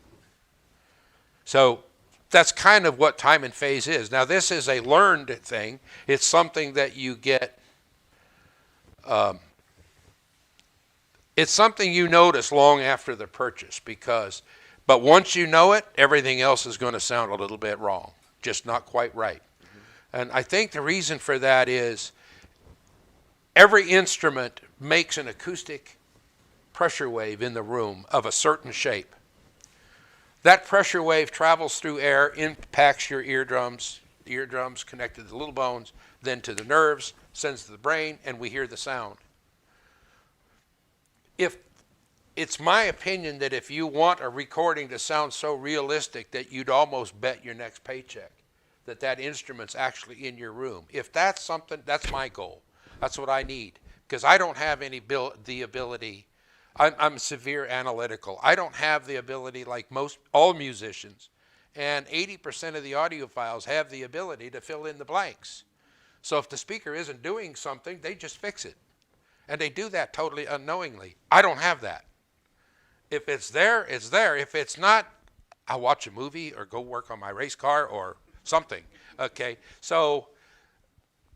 Speaker 2: So that's kind of what time and phase is. Now, this is a learned thing. It's something that you get, it's something you notice long after the purchase, but once you know it, everything else is going to sound a little bit wrong, just not quite right. And I think the reason for that is every instrument makes an acoustic pressure wave in the room of a certain shape. That pressure wave travels through air, impacts your eardrums, the eardrums connected to the little bones, then to the nerves, sends to the brain, and we hear the sound. It's my opinion that if you want a recording to sound so realistic that you'd almost bet your next paycheck that that instrument's actually in your room. If that's something, that's my goal. That's what I need, because I don't have the ability. I'm severe analytical. I don't have the ability like all musicians, and 80% of the audiophiles have the ability to fill in the blanks. So if the speaker isn't doing something, they just fix it. And they do that totally unknowingly. I don't have that. If it's there, it's there. If it's not, I watch a movie or go work on my race car or something, okay? So,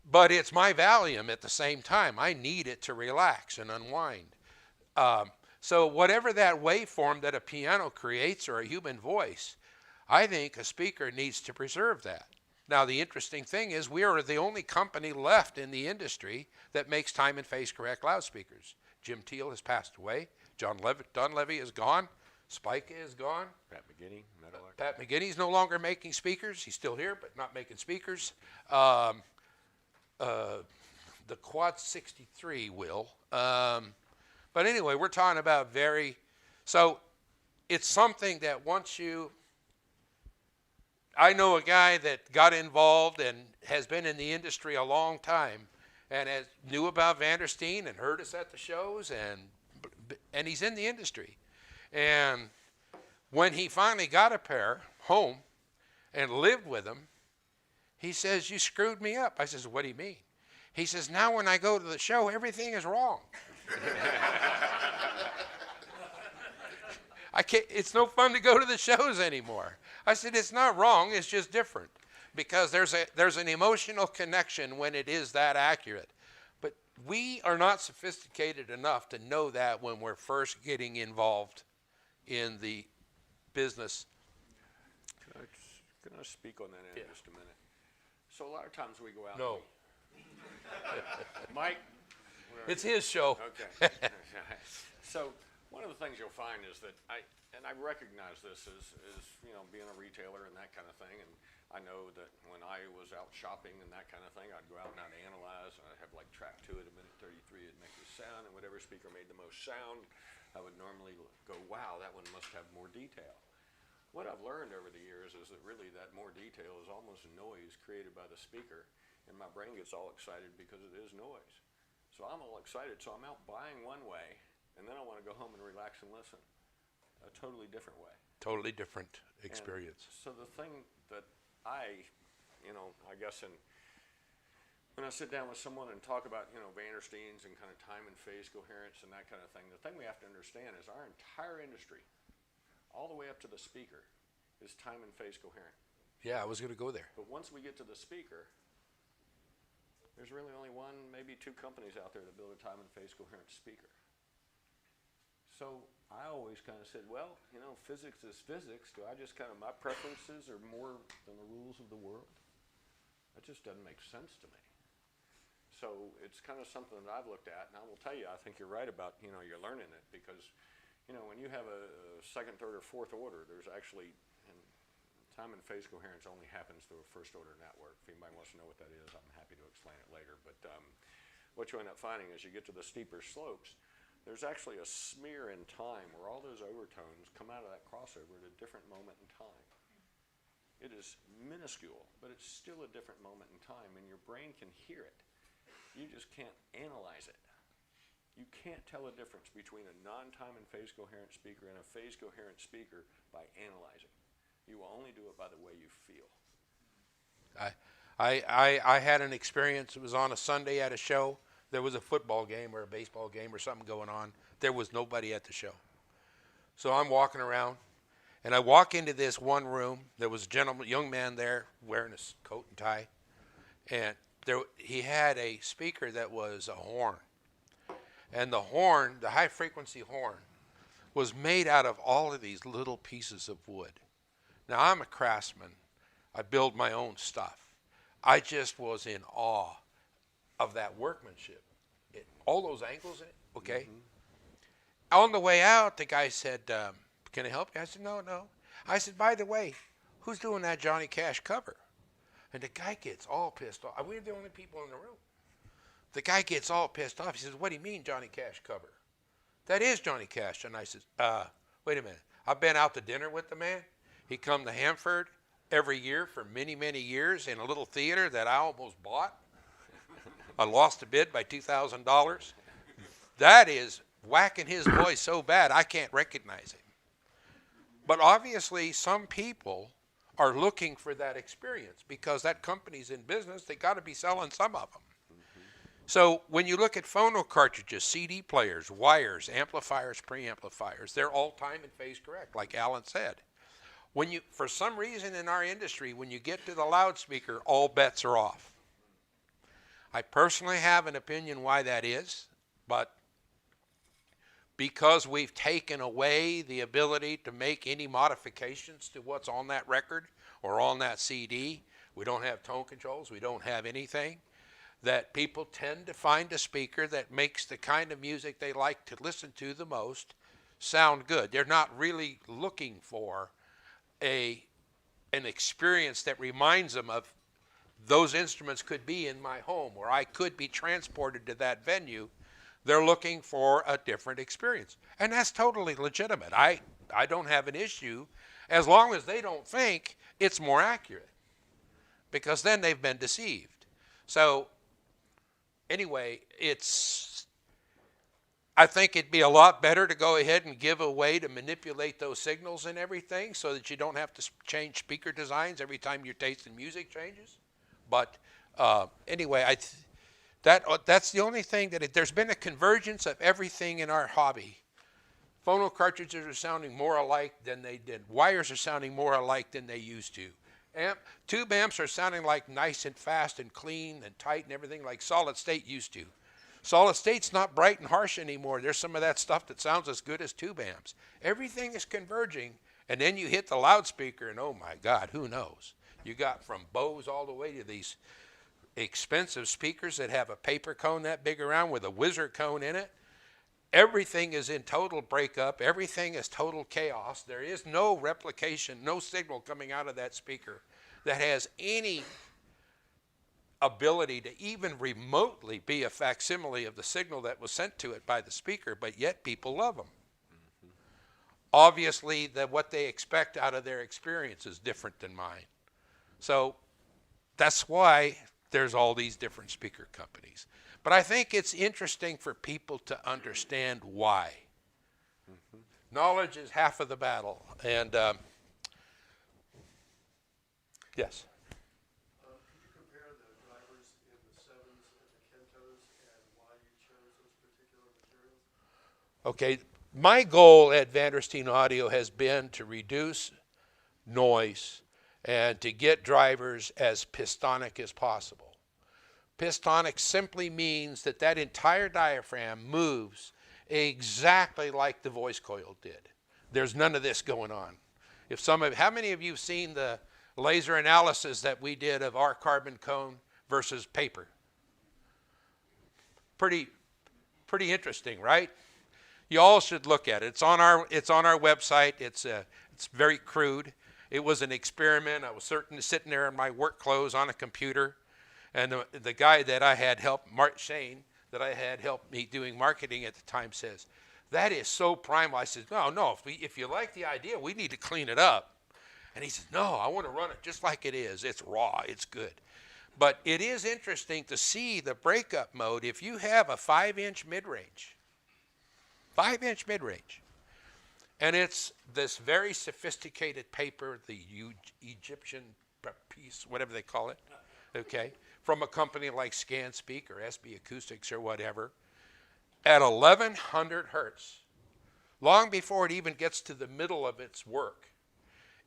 Speaker 2: but it's my Valium at the same time. I need it to relax and unwind. So whatever that waveform that a piano creates or a human voice, I think a speaker needs to preserve that. Now, the interesting thing is we are the only company left in the industry that makes time and phase correct loudspeakers. Jim Teal has passed away. Don Levy is gone. Spike is gone. Pat McGinney's no longer making speakers. He's still here, but not making speakers. The Quad 63 will. But anyway, we're talking about so it's something that I know a guy that got involved and has been in the industry a long time and knew about Vandersteen and heard us at the shows, and he's in the industry. And when he finally got a pair home and lived with them, he says, "You screwed me up." I says, "What do you mean?" He says, "Now when I go to the show, everything is wrong." It's no fun to go to the shows anymore. I said, "It's not wrong, it's just different." Because there's an emotional connection when it is that accurate. But we are not sophisticated enough to know that when we're first getting involved in the business.
Speaker 1: Can I speak on that in just a minute? So a lot of times we go out.
Speaker 2: No.
Speaker 1: Mike?
Speaker 2: It's his show.
Speaker 1: Okay. So one of the things you'll find is that I recognize this as being a retailer and that kind of thing, and I know that when I was out shopping and that kind of thing, I'd go out and I'd analyze, and I'd have like track 2 at a minute 33, it'd make the sound, and whatever speaker made the most sound, I would normally go, wow, that one must have more detail. What I've learned over the years is that really that more detail is almost noise created by the speaker, and my brain gets all excited because it is noise. So I'm all excited, so I'm out buying one way, and then I want to go home and relax and listen a totally different way.
Speaker 2: Totally different experience.
Speaker 1: And so the thing that I guess when I sit down with someone and talk about, Vandersteens and kind of time and phase coherence and that kind of thing, the thing we have to understand is our entire industry, all the way up to the speaker, is time and phase coherent.
Speaker 2: Yeah, I was going to go there.
Speaker 1: But once we get to the speaker, there's really only one, maybe 2 companies out there that build a time and phase coherent speaker. So I always kind of said, well, physics is physics. Do I just my preferences are more than the rules of the world? That just doesn't make sense to me. So it's kind of something that I've looked at, and I will tell you, I think you're right about, you're learning it, because, when you have a second, third, or fourth order, there's actually, and time and phase coherence only happens through a first order network. If anybody wants to know what that is, I'm happy to explain it later. But what you end up finding as you get to the steeper slopes, there's actually a smear in time where all those overtones come out of that crossover at a different moment in time. It is minuscule, but it's still a different moment in time, and your brain can hear it. You just can't analyze it. You can't tell a difference between a non-time and phase coherent speaker and a phase coherent speaker by analyzing. You will only do it by the way you feel.
Speaker 2: I had an experience. It was on a Sunday at a show. There was a football game or a baseball game or something going on. There was nobody at the show. So I'm walking around, and I walk into this one room. There was a young man there wearing a coat and tie, and he had a speaker that was a horn. And the horn, the high frequency horn, was made out of all of these little pieces of wood. Now, I'm a craftsman. I build my own stuff. I just was in awe of that workmanship. All those angles in it, okay? Mm-hmm. On the way out, the guy said, can I help you? I said, no. I said, by the way, who's doing that Johnny Cash cover? And the guy gets all pissed off. We're the only people in the room. The guy gets all pissed off. He says, what do you mean Johnny Cash cover? That is Johnny Cash. And I said, wait a minute. I've been out to dinner with the man. He come to Hanford every year for many, many years in a little theater that I almost bought. I lost a bid by $2,000. That is whacking his voice so bad I can't recognize him. But obviously some people are looking for that experience because that company's in business. They got to be selling some of them. So when you look at phono cartridges, CD players, wires, amplifiers, preamplifiers, they're all time and phase correct, like Alan said. For some reason in our industry, when you get to the loudspeaker, all bets are off. I personally have an opinion why that is, but because we've taken away the ability to make any modifications to what's on that record or on that CD, we don't have tone controls, we don't have anything, that people tend to find a speaker that makes the kind of music they like to listen to the most sound good. They're not really looking for an experience that reminds them of those instruments could be in my home or I could be transported to that venue. They're looking for a different experience. And that's totally legitimate. I don't have an issue as long as they don't think it's more accurate, because then they've been deceived. So anyway, I think it'd be a lot better to go ahead and give a way to manipulate those signals and everything so that you don't have to change speaker designs every time your taste in music changes. But anyway, that's the only thing there's been a convergence of everything in our hobby. Phono cartridges are sounding more alike than they did. Wires are sounding more alike than they used to. Tube amps are sounding like nice and fast and clean and tight and everything like solid state used to. Solid state's not bright and harsh anymore. There's some of that stuff that sounds as good as tube amps. Everything is converging, and then you hit the loudspeaker and oh my God, who knows? You got from Bose all the way to these expensive speakers that have a paper cone that big around with a whizzer cone in it. Everything is in total breakup. Everything is total chaos. There is no replication, no signal coming out of that speaker that has any ability to even remotely be a facsimile of the signal that was sent to it by the speaker, but yet people love them. Obviously, what they expect out of their experience is different than mine. So that's why there's all these different speaker companies. But I think it's interesting for people to understand why. Knowledge is half of the battle. And yes?
Speaker 7: Could you compare the drivers in the 7s and the Kentos and why you chose those particular materials?
Speaker 2: Okay, my goal at Vandersteen Audio has been to reduce noise and to get drivers as pistonic as possible. Pistonic simply means that that entire diaphragm moves exactly like the voice coil did. There's none of this going on. How many of you have seen the laser analysis that we did of our carbon cone versus paper? Pretty interesting, right? You all should look at it. It's on our website. It's very crude. It was an experiment. I was sitting there in my work clothes on a computer, and the guy that I had helped, Shane, that I had helped me doing marketing at the time, says, "That is so primal." I said, "No. If you like the idea, we need to clean it up." And he says, "No, I want to run it just like it is. It's raw. It's good." But it is interesting to see the breakup mode. If you have a 5-inch mid-range, 5-inch mid-range, and it's this very sophisticated paper, the Egyptian piece, whatever they call it, okay, from a company like ScanSpeak or SB Acoustics or whatever, at 1100 hertz, long before it even gets to the middle of its work,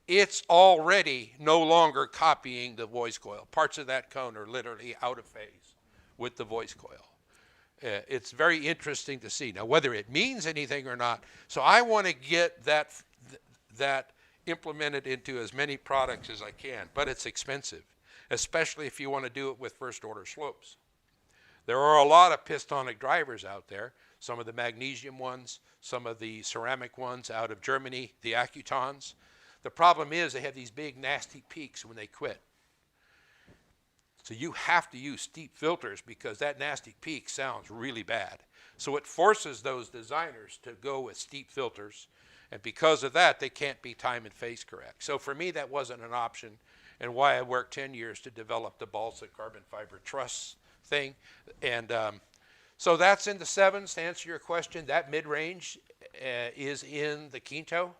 Speaker 2: it's already no longer copying the voice coil. Parts of that cone are literally out of phase with the voice coil. It's very interesting to see. Now, whether it means anything or not, so I want to get that implemented into as many products as I can, but it's expensive, especially if you want to do it with first-order slopes. There are a lot of pistonic drivers out there, some of the magnesium ones, some of the ceramic ones out of Germany, the Accutons. The problem is they have these big, nasty peaks when they quit. So you have to use steep filters because that nasty peak sounds really bad. So it forces those designers to go with steep filters, and because of that, they can't be time and phase correct. So for me, that wasn't an option, and why I worked 10 years to develop the balsa carbon fiber truss thing. And so that's in the 7s. To answer your question, that mid-range is in the Quinto.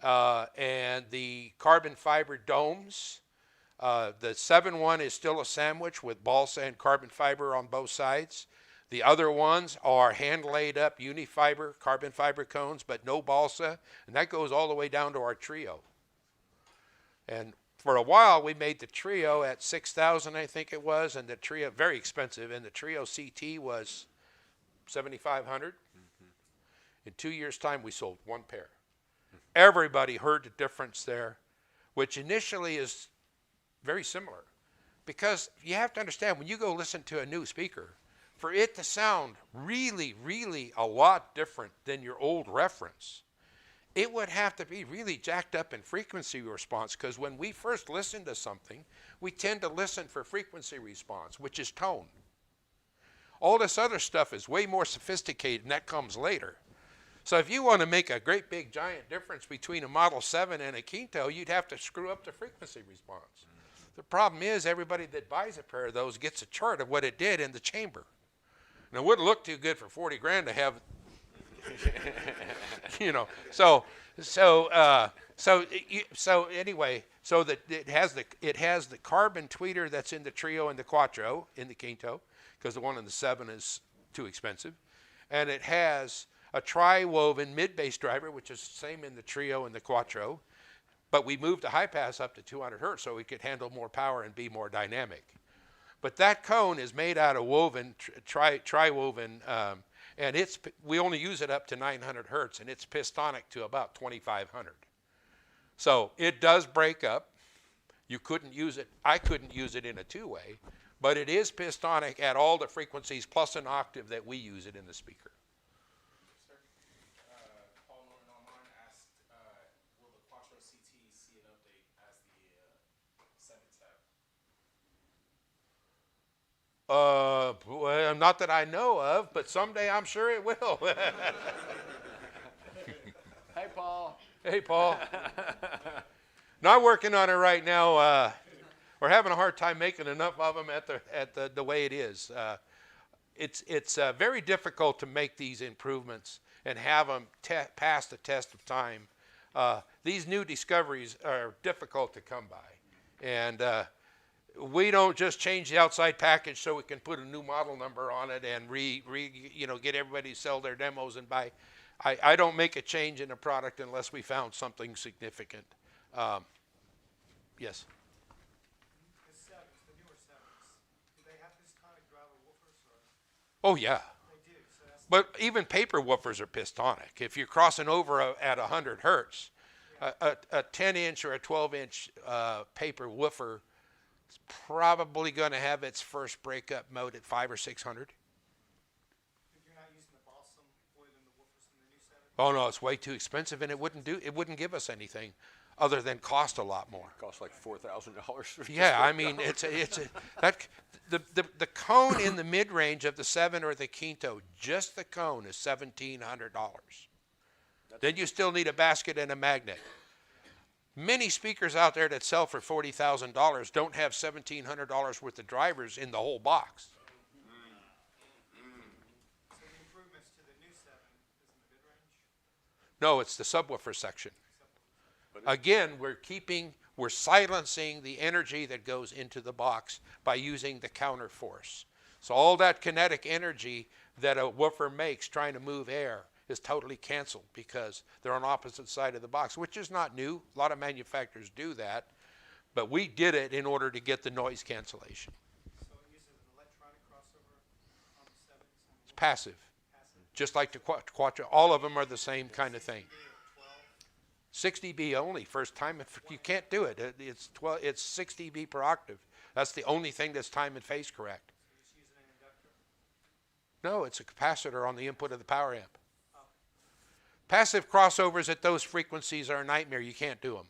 Speaker 2: And the carbon fiber domes, the 7-1 is still a sandwich with balsa and carbon fiber on both sides. The other ones are hand-laid up unifiber carbon fiber cones, but no balsa, and that goes all the way down to our trio. And for a while, we made the trio at 6,000, I think it was, and the trio, very expensive, and the trio CT was 7,500. In 2 years' time, we sold one pair. Everybody heard the difference there, which initially is very similar. Because you have to understand, when you go listen to a new speaker, for it to sound really, really a lot different than your old reference, it would have to be really jacked up in frequency response, because when we first listen to something, we tend to listen for frequency response, which is tone. All this other stuff is way more sophisticated, and that comes later. So if you want to make a great big giant difference between a Model 7 and a Quinto, you'd have to screw up the frequency response. The problem is everybody that buys a pair of those gets a chart of what it did in the chamber. And it wouldn't look too good for 40 grand to have, you know. Anyway, so that it has the carbon tweeter that's in the Trio and the Quattro in the Quinto, because the one in the 7 is too expensive, and it has a tri-woven mid-bass driver, which is the same in the Trio and the Quattro, but we moved the high pass up to 200 hertz so we could handle more power and be more dynamic. But that cone is made out of woven, tri-woven, and we only use it up to 900 hertz, and it's pistonic to about 2,500. So it does break up. You couldn't use it. I couldn't use it in a two-way, but it is pistonic at all the frequencies plus an octave that we use it in the speaker. Well, not that I know of, but someday I'm sure it will.
Speaker 1: Hey, Paul.
Speaker 2: Hey, Paul. Not working on it right now. We're having a hard time making enough of them at the way it is. It's very difficult to make these improvements and have them pass the test of time. These new discoveries are difficult to come by, and we don't just change the outside package so we can put a new model number on it and get everybody to sell their demos and buy. I don't make a change in a product unless we found something significant. Yes.
Speaker 9: The sevens, the newer sevens, do they have pistonic driver woofers or?
Speaker 2: Oh yeah.
Speaker 9: They do, so that's.
Speaker 2: But even paper woofers are pistonic. If you're crossing over at 100 hertz, a 10-inch or a 12-inch paper woofer is probably going to have its first breakup mode at 500 or 600.
Speaker 9: You're not using the balsam wood in the woofers in the new seven?
Speaker 2: Oh no, it's way too expensive, and it wouldn't give us anything other than cost a lot more.
Speaker 1: Costs like $4,000.
Speaker 2: Yeah, I mean the cone in the mid range of the 7 or the Quinto, just the cone is $1,700. Then you still need a basket and a magnet. Many speakers out there that sell for $40,000 don't have $1,700 worth of drivers in the whole box.
Speaker 9: So the improvements to the new seven is in the mid-range?
Speaker 2: No, it's the subwoofer section. Again, we're silencing the energy that goes into the box by using the counter force. So all that kinetic energy that a woofer makes trying to move air is totally canceled because they're on opposite side of the box, which is not new. A lot of manufacturers do that, but we did it in order to get the noise cancellation.
Speaker 9: So it uses an electronic crossover on the sevens and
Speaker 2: It's passive,
Speaker 9: passive?
Speaker 2: just like the Quattro. All of them are the same kind of thing.
Speaker 9: 12?
Speaker 2: 6 dB only. First time, if you can't do it. It's 6 dB per octave. That's the only thing that's time and phase correct.
Speaker 9: So you're just using an inductor?
Speaker 2: No, it's a capacitor on the input of the power amp. Passive crossovers at those frequencies are a nightmare. You can't do them.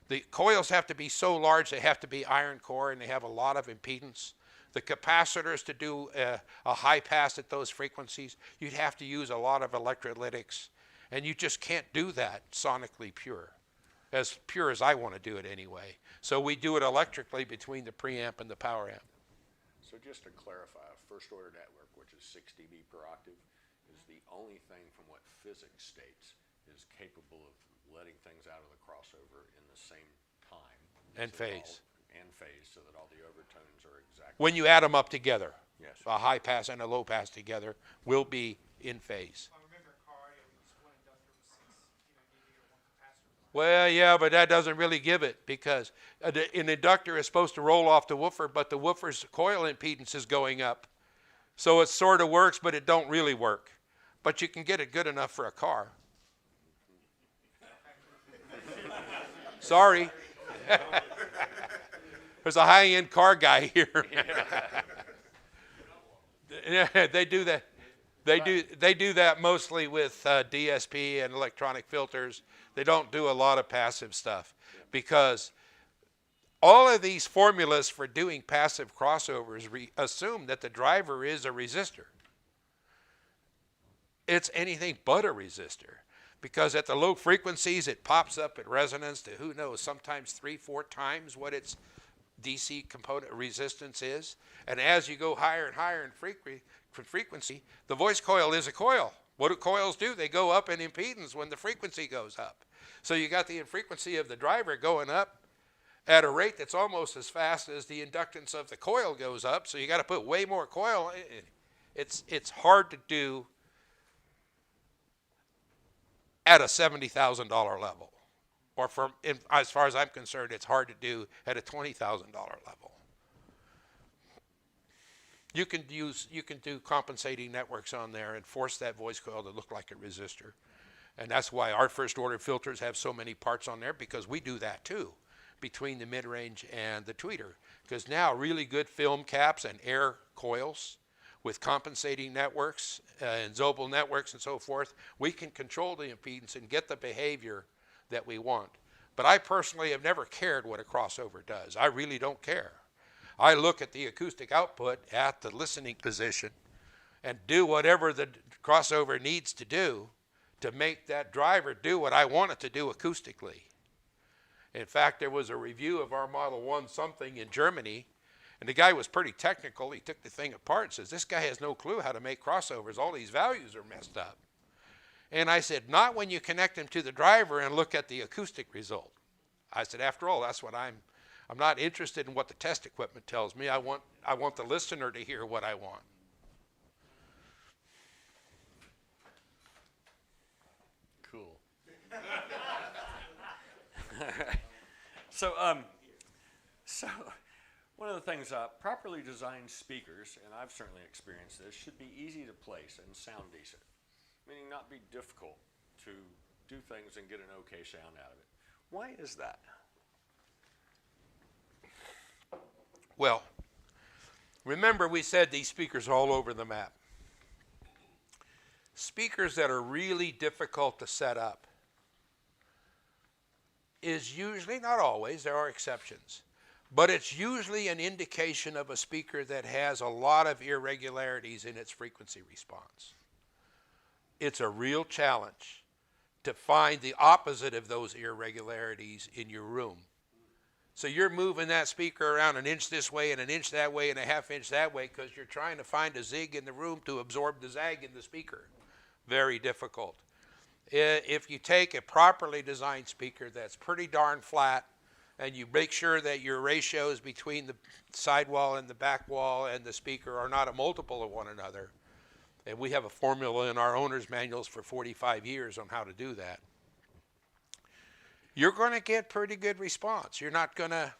Speaker 2: The coils have to be so large, they have to be iron core, and they have a lot of impedance. The capacitors to do a high pass at those frequencies, you'd have to use a lot of electrolytics, and you just can't do that sonically pure as I want to do it anyway. So we do it electrically between the preamp and the power amp.
Speaker 1: So just to clarify, a first order network, which is 6 dB per octave, is the only thing from what physics states is capable of letting things out of the crossover in the same time.
Speaker 2: And phase.
Speaker 1: So that all the overtones are exactly.
Speaker 2: When you add them up together,
Speaker 1: Yes.
Speaker 2: a high pass and a low pass together will be in phase.
Speaker 9: I remember in car audio, we used one inductor with 6, dB or one capacitor.
Speaker 2: Well, yeah, but that doesn't really give it because an inductor is supposed to roll off the woofer, but the woofer's coil impedance is going up. So it sort of works, but it don't really work. But you can get it good enough for a car. Sorry. There's a high-end car guy here. Yeah, they do that. They do that mostly with DSP and electronic filters. They don't do a lot of passive stuff because all of these formulas for doing passive crossovers assume that the driver is a resistor. It's anything but a resistor because at the low frequencies it pops up at resonance to who knows, sometimes 3-4 times what its DC component resistance is. And as you go higher and higher in frequency, the voice coil is a coil. What do coils do? They go up in impedance when the frequency goes up. So you got the frequency of the driver going up at a rate that's almost as fast as the inductance of the coil goes up. So you got to put way more coil. It's hard to do at a $70,000 level. Or as far as I'm concerned, it's hard to do at a $20,000 level. You can do compensating networks on there and force that voice coil to look like a resistor. And that's why our first order filters have so many parts on there, because we do that too, between the mid-range and the tweeter. Because now really good film caps and air coils with compensating networks and Zobel networks and so forth, we can control the impedance and get the behavior that we want. But I personally have never cared what a crossover does. I really don't care. I look at the acoustic output at the listening position and do whatever the crossover needs to do to make that driver do what I want it to do acoustically. In fact, there was a review of our Model 1 something in Germany, and the guy was pretty technical. He took the thing apart and says, this guy has no clue how to make crossovers. All these values are messed up. And I said, not when you connect them to the driver and look at the acoustic result. I said, after all, that's what I'm not interested in what the test equipment tells me. I want the listener to hear what I want.
Speaker 5: Cool. So one of the things, properly designed speakers, and I've certainly experienced this, should be easy to place and sound decent, meaning not be difficult to do things and get an okay sound out of it. Why is that?
Speaker 2: Well, remember we said these speakers are all over the map. Speakers that are really difficult to set up is usually, not always, there are exceptions, but it's usually an indication of a speaker that has a lot of irregularities in its frequency response. It's a real challenge to find the opposite of those irregularities in your room. So you're moving that speaker around an inch this way and an inch that way and a half inch that way because you're trying to find a zig in the room to absorb the zag in the speaker. Very difficult. If you take a properly designed speaker that's pretty darn flat and you make sure that your ratios between the sidewall and the back wall and the speaker are not a multiple of one another, and we have a formula in our owner's manuals for 45 years on how to do that, you're going to get pretty good response. You're not going to,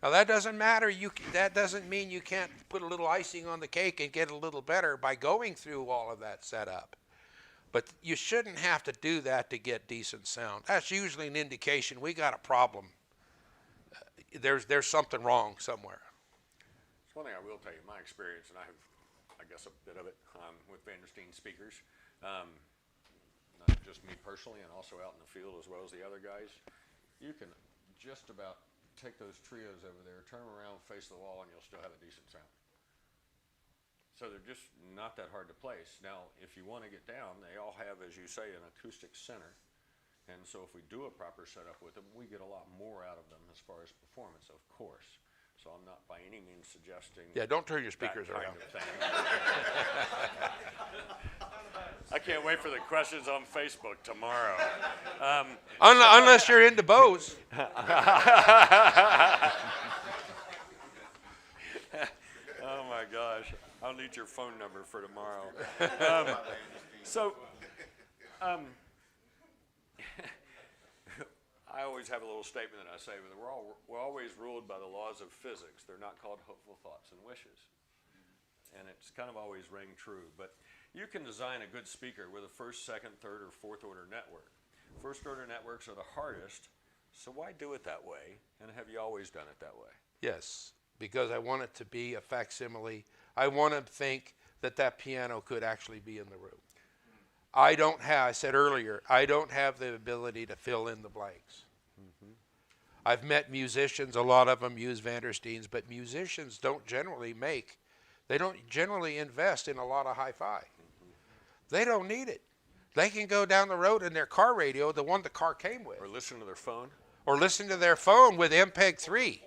Speaker 2: now that doesn't matter. That doesn't mean you can't put a little icing on the cake and get a little better by going through all of that setup. But you shouldn't have to do that to get decent sound. That's usually an indication we got a problem. There's something wrong somewhere.
Speaker 5: It's one thing I will tell you, my experience, and I have, I guess, a bit of it with Vandersteen speakers, not just me personally and also out in the field as well as the other guys, you can just about take those trios over there, turn them around, face the wall, and you'll still have a decent sound. So they're just not that hard to place. Now, if you want to get down, they all have, as you say, an acoustic center. And so if we do a proper setup with them, we get a lot more out of them as far as performance, of course. So I'm not by any means suggesting
Speaker 2: Yeah, don't turn your speakers
Speaker 5: that
Speaker 2: around.
Speaker 5: kind of thing. I can't wait for the questions on Facebook tomorrow.
Speaker 2: Unless you're into Bose.
Speaker 5: Oh my gosh, I'll need your phone number for tomorrow. I always have a little statement that I say, but we're always ruled by the laws of physics. They're not called hopeful thoughts and wishes. And it's kind of always rang true. But you can design a good speaker with a first, second, third, or fourth order network. First order networks are the hardest, so why do it that way? And have you always done it that way?
Speaker 2: Yes, because I want it to be a facsimile. I want to think that that piano could actually be in the room. I said earlier, I don't have the ability to fill in the blanks. Mm-hmm. I've met musicians, a lot of them use Vandersteens, but musicians don't generally invest in a lot of hi-fi. Mm-hmm. They don't need it. They can go down the road in their car radio, the one the car came with.
Speaker 5: Or listen to their phone?
Speaker 2: Or listen to their phone with MPEG 3.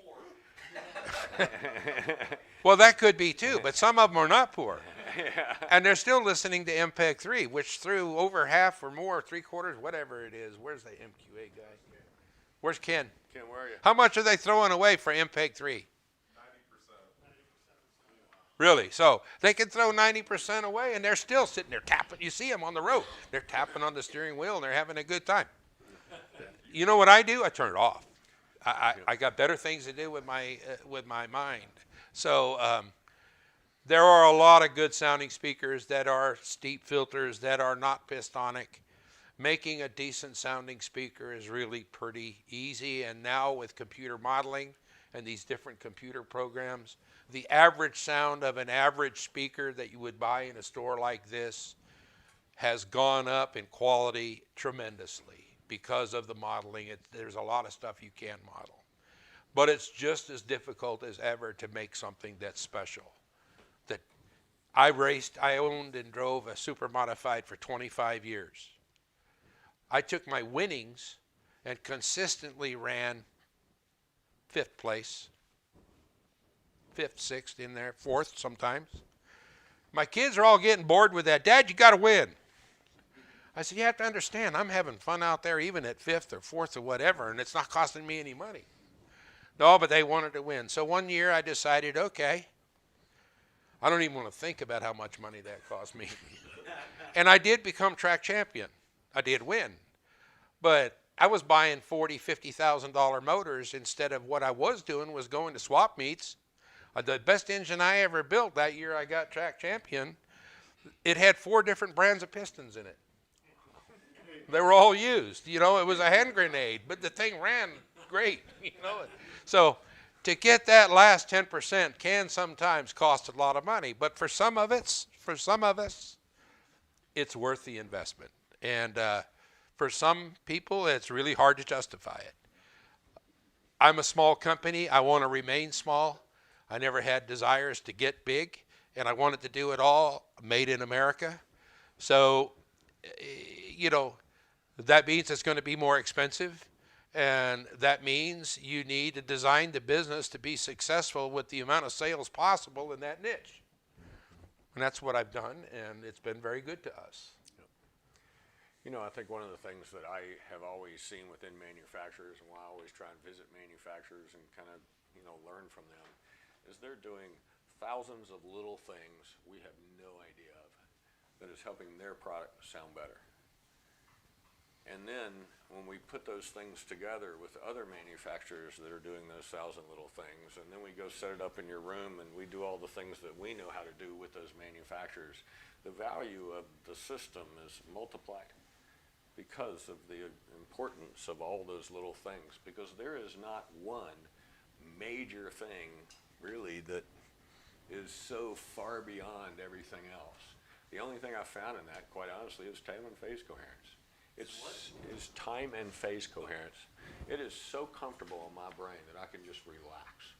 Speaker 2: Well, that could be too, but some of them are not poor. Yeah. And they're still listening to MPEG 3, which through over half or more, 3/4, whatever it is. Where's the MQA guy? Where's Ken?
Speaker 5: Ken, where are you?
Speaker 2: How much are they throwing away for MPEG 3? 90%. Really? So they can throw 90% away, and they're still sitting there tapping. You see them on the road. They're tapping on the steering wheel, and they're having a good time. You know what I do? I turn it off. I got better things to do with my mind. So there are a lot of good sounding speakers that are steep filters that are not pistonic. Making a decent sounding speaker is really pretty easy, and now with computer modeling and these different computer programs, the average sound of an average speaker that you would buy in a store like this has gone up in quality tremendously because of the modeling. There's a lot of stuff you can model. but it's just as difficult as ever to make something that's special. That I owned and drove a super modified for 25 years. I took my winnings and consistently ran 5th place, 5th, 6th in there, 4th sometimes. My kids are all getting bored with that. Dad, you got to win. I said, you have to understand, I'm having fun out there even at 5th or 4th or whatever, and it's not costing me any money. No, but they wanted to win. So one year I decided, okay, I don't even want to think about how much money that cost me. And I did become track champion. I did win. But I was buying $40,000, $50,000 motors instead of what I was doing was going to swap meets. The best engine I ever built that year I got track champion, it had 4 different brands of pistons in it. They were all used. You know, it was a hand grenade, but the thing ran great, you know. So to get that last 10% can sometimes cost a lot of money, but for some of us, it's worth the investment. And for some people, it's really hard to justify it. I'm a small company. I want to remain small. I never had desires to get big, and I wanted to do it all made in America. So, you know, that means it's going to be more expensive, and that means you need to design the business to be successful with the amount of sales possible in that niche. And that's what I've done, and it's been very good to us.
Speaker 1: You know, I think one of the things that I have always seen within manufacturers, and why I always try and visit manufacturers and kind of, you know, learn from them, is they're doing thousands of little things we have no idea of that is helping their product sound better. And then when we put those things together with other manufacturers that are doing those 1,000 little things, and then we go set it up in your room and we do all the things that we know how to do with those manufacturers, the value of the system is multiplied because of the importance of all those little things, because there is not one major thing really that is so far beyond everything else. The only thing I found in that, quite honestly, is time and phase coherence. It's time and phase coherence. It is so comfortable in my brain that I can just relax.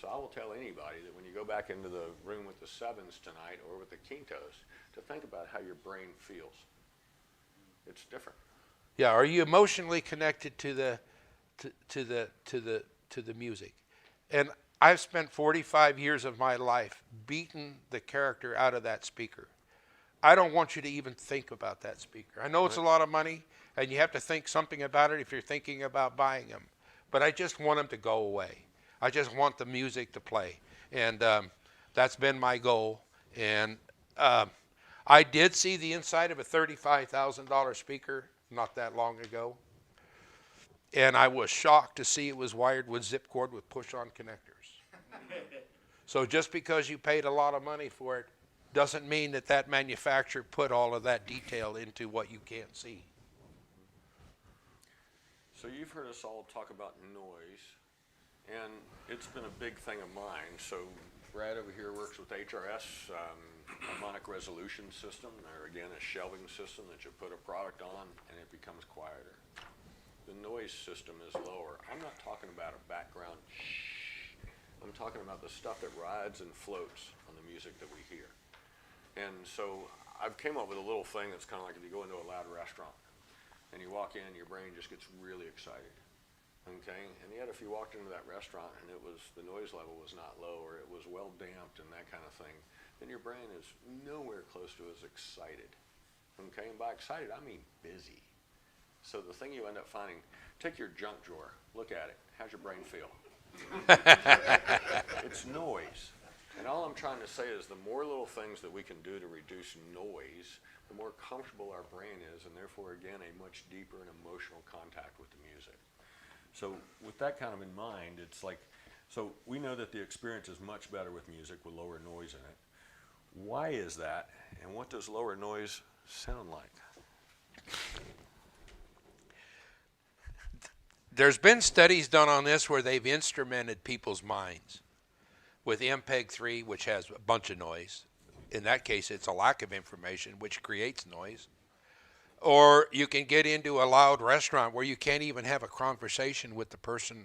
Speaker 1: So I will tell anybody that when you go back into the room with the 7s tonight or with the Quintos, to think about how your brain feels. It's different.
Speaker 2: Yeah, are you emotionally connected to the music? And I've spent 45 years of my life beating the character out of that speaker. I don't want you to even think about that speaker. I know it's a lot of money, and you have to think something about it if you're thinking about buying them. But I just want them to go away. I just want the music to play. And that's been my goal. And I did see the inside of a $35,000 speaker not that long ago. And I was shocked to see it was wired with zip cord with push-on connectors. So just because you paid a lot of money for it doesn't mean that that manufacturer put all of that detail into what you can't see.
Speaker 1: So you've heard us all talk about noise, and it's been a big thing of mine. So Brad over here works with HRS, harmonic resolution system, or again a shelving system that you put a product on and it becomes quieter. The noise system is lower. I'm not talking about a background shh. I'm talking about the stuff that rides and floats on the music that we hear. And so I've came up with a little thing that's kind of like if you go into a loud restaurant and you walk in, your brain just gets really excited. Okay? And yet if you walked into that restaurant and the noise level was not low or it was well damped and that kind of thing, then your brain is nowhere close to as excited. Okay? And by excited, I mean busy. So the thing you end up finding, take your junk drawer, look at it. How's your brain feel? It's noise. And all I'm trying to say is the more little things that we can do to reduce noise, the more comfortable our brain is, and therefore, again, a much deeper and emotional contact with the music. So with that kind of in mind, it's like, so we know that the experience is much better with music with lower noise in it. Why is that, and what does lower noise sound like?
Speaker 2: There's been studies done on this where they've instrumented people's minds with MPEG-3, which has a bunch of noise. In that case, it's a lack of information, which creates noise. Or you can get into a loud restaurant where you can't even have a conversation with the person.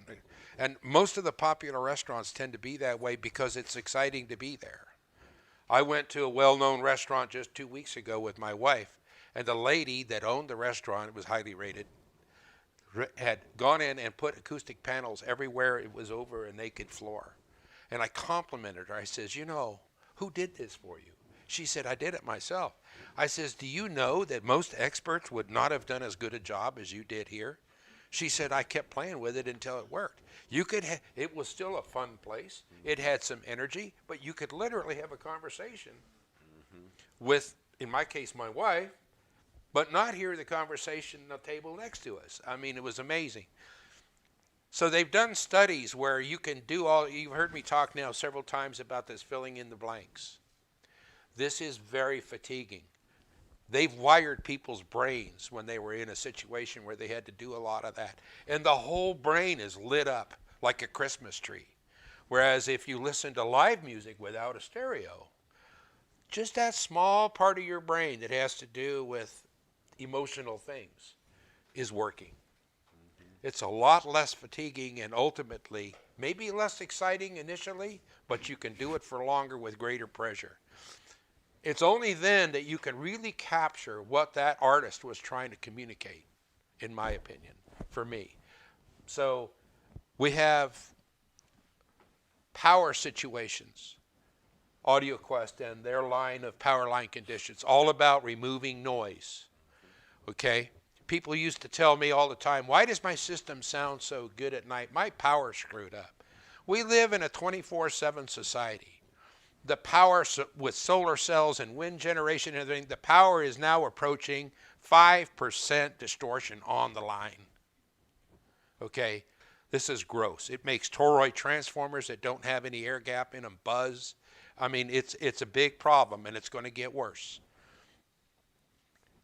Speaker 2: And most of the popular restaurants tend to be that way because it's exciting to be there. I went to a well-known restaurant just 2 weeks ago with my wife, and the lady that owned the restaurant, it was highly rated, had gone in and put acoustic panels everywhere it was over a naked floor. And I complimented her. I says, you know, who did this for you? She said, I did it myself. I says, do you know that most experts would not have done as good a job as you did here? She said, I kept playing with it until it worked. You could it was still a fun place. It had some energy, but you could literally have a conversation with, in my case, my wife, but not hear the conversation on the table next to us. I mean, it was amazing. So they've done studies where you can do all, you've heard me talk now several times about this filling in the blanks. This is very fatiguing. They've wired people's brains when they were in a situation where they had to do a lot of that. And the whole brain is lit up like a Christmas tree. Whereas if you listen to live music without a stereo, just that small part of your brain that has to do with emotional things is working. It's a lot less fatiguing and ultimately maybe less exciting initially, but you can do it for longer with greater pressure. It's only then that you can really capture what that artist was trying to communicate, in my opinion, for me. So we have power situations, AudioQuest and their line of power line conditions, all about removing noise, okay? People used to tell me all the time, why does my system sound so good at night? My power's screwed up. We live in a 24/7 society. The power with solar cells and wind generation and everything, the power is now approaching 5% distortion on the line. Okay, this is gross. It makes toroid transformers that don't have any air gap in them buzz. I mean, it's a big problem and it's going to get worse.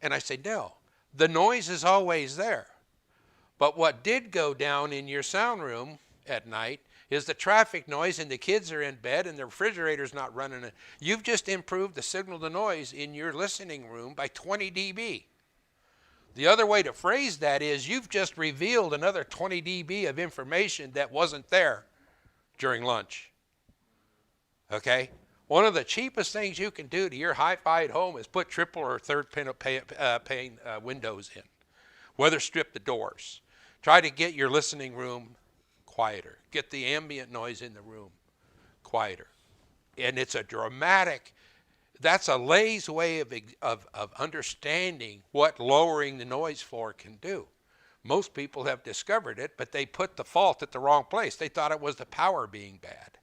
Speaker 2: And I say, no, the noise is always there. But what did go down in your sound room at night is the traffic noise, and the kids are in bed and the refrigerator's not running. You've just improved the signal to noise in your listening room by 20 dB. The other way to phrase that is you've just revealed another 20 dB of information that wasn't there during lunch. Okay? One of the cheapest things you can do to your HiFi at home is put triple or third pane windows in. Weather strip the doors. Try to get your listening room quieter. Get the ambient noise in the room quieter. And it's a dramatic, that's a lazy way of understanding what lowering the noise floor can do. Most people have discovered it, but they put the fault at the wrong place. They thought it was the power being bad.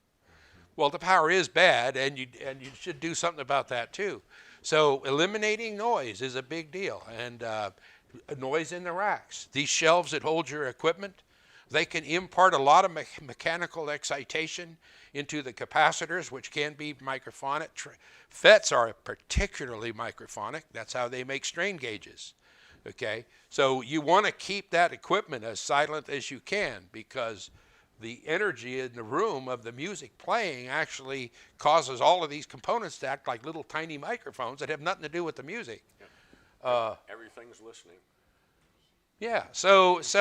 Speaker 2: Well, the power is bad, and you should do something about that too. So eliminating noise is a big deal. And noise in the racks. These shelves that hold your equipment, they can impart a lot of mechanical excitation into the capacitors, which can be microphonic. FETs are particularly microphonic. That's how they make strain gauges. Okay, so you want to keep that equipment as silent as you can because the energy in the room of the music playing actually causes all of these components to act like little tiny microphones that have nothing to do with the music.
Speaker 5: Everything's listening.
Speaker 2: Yeah, so it's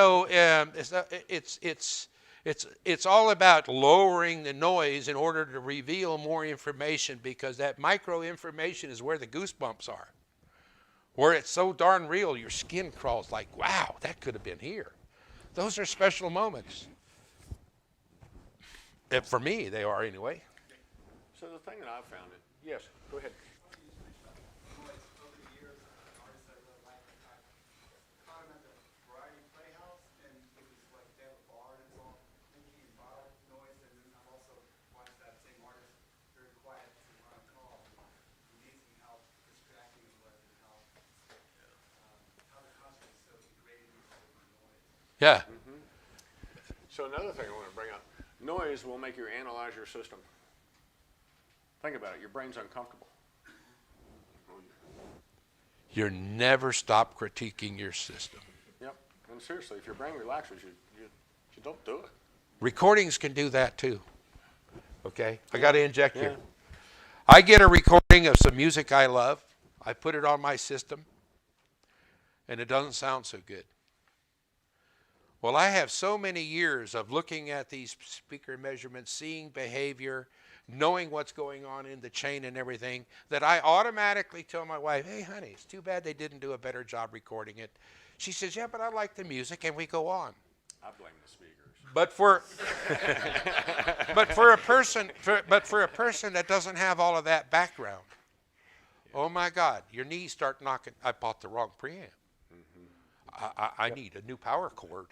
Speaker 2: all about lowering the noise in order to reveal more information, because that micro information is where the goosebumps are, where it's so darn real your skin crawls like, wow, that could have been here. Those are special moments. For me, they are anyway.
Speaker 5: So the thing that I've found it.
Speaker 1: Yes, go ahead.
Speaker 2: Yeah.
Speaker 1: So another thing I want to bring up, noise will make you analyze your system. Think about it, your brain's uncomfortable.
Speaker 2: You never stop critiquing your system.
Speaker 1: Yep, and seriously, if your brain relaxes, you don't do it.
Speaker 2: Recordings can do that too. Okay, I got to inject here. I get a recording of some music I love. I put it on my system. and it doesn't sound so good. Well, I have so many years of looking at these speaker measurements, seeing behavior, knowing what's going on in the chain and everything, that I automatically tell my wife, hey, honey, it's too bad they didn't do a better job recording it. She says, yeah, but I like the music, and we go on.
Speaker 5: I blame the speakers.
Speaker 2: But for a person that doesn't have all of that background, oh my God, your knees start knocking. I bought the wrong preamp. I need a new power cord.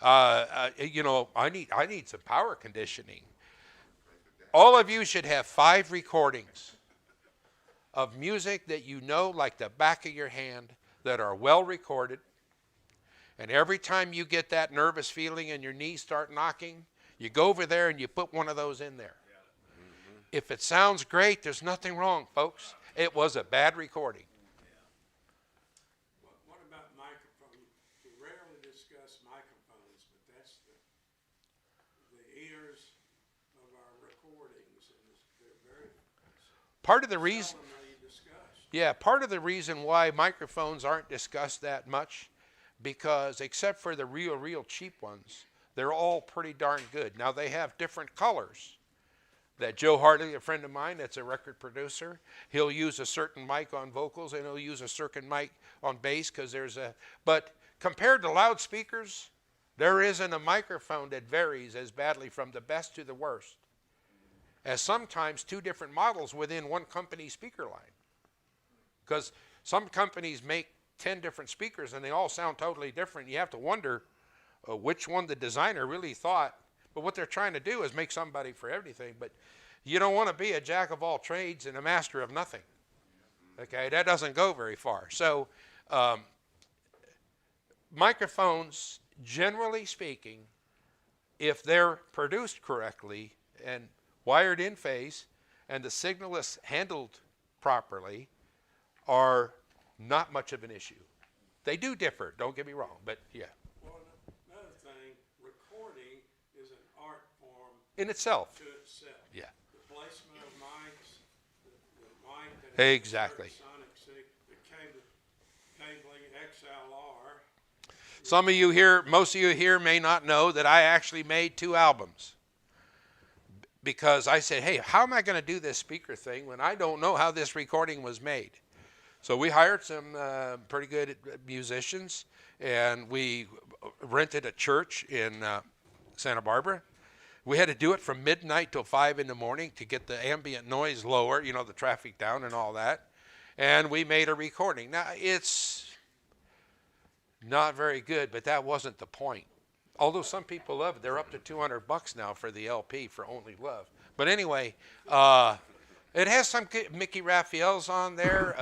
Speaker 2: I need some power conditioning. All of you should have 5 recordings of music that you know like the back of your hand, that are well recorded. And every time you get that nervous feeling and your knees start knocking, you go over there and you put one of those in there. If it sounds great, there's nothing wrong, folks. It was a bad recording.
Speaker 6: What about microphones? We rarely discuss microphones, but that's the ears of our recordings, and they're very
Speaker 2: Part of the reason,
Speaker 6: seldomly discussed.
Speaker 2: yeah, part of the reason why microphones aren't discussed that much, because except for the real cheap ones, they're all pretty darn good. Now they have different colors. That Joe Hartley, a friend of mine that's a record producer, he'll use a certain mic on vocals and he'll use a certain mic on bass because but compared to loudspeakers, there isn't a microphone that varies as badly from the best to the worst as sometimes 2 different models within one company speaker line. Because some companies make 10 different speakers and they all sound totally different. You have to wonder which one the designer really thought. But what they're trying to do is make somebody for everything. But you don't want to be a jack of all trades and a master of nothing. Okay, that doesn't go very far. So microphones, generally speaking, if they're produced correctly and wired in phase and the signal is handled properly, are not much of an issue. They do differ, don't get me wrong, but yeah.
Speaker 6: Well, another thing, recording is an art form
Speaker 2: In itself.
Speaker 6: to itself.
Speaker 2: Yeah.
Speaker 6: The placement of mics, the mic that has
Speaker 2: Exactly.
Speaker 6: sonic the cabling XLR.
Speaker 2: Some of you here, most of you here may not know that I actually made 2 albums. Because I said, hey, how am I going to do this speaker thing when I don't know how this recording was made? So we hired some pretty good musicians, and we rented a church in Santa Barbara. We had to do it from midnight till 5 in the morning to get the ambient noise lower, you know, the traffic down and all that. And we made a recording. Now, it's not very good, but that wasn't the point. Although some people love it. They're up to $200 now for the LP for Only Love. But anyway, it has some good, Mickey Raphael's on there.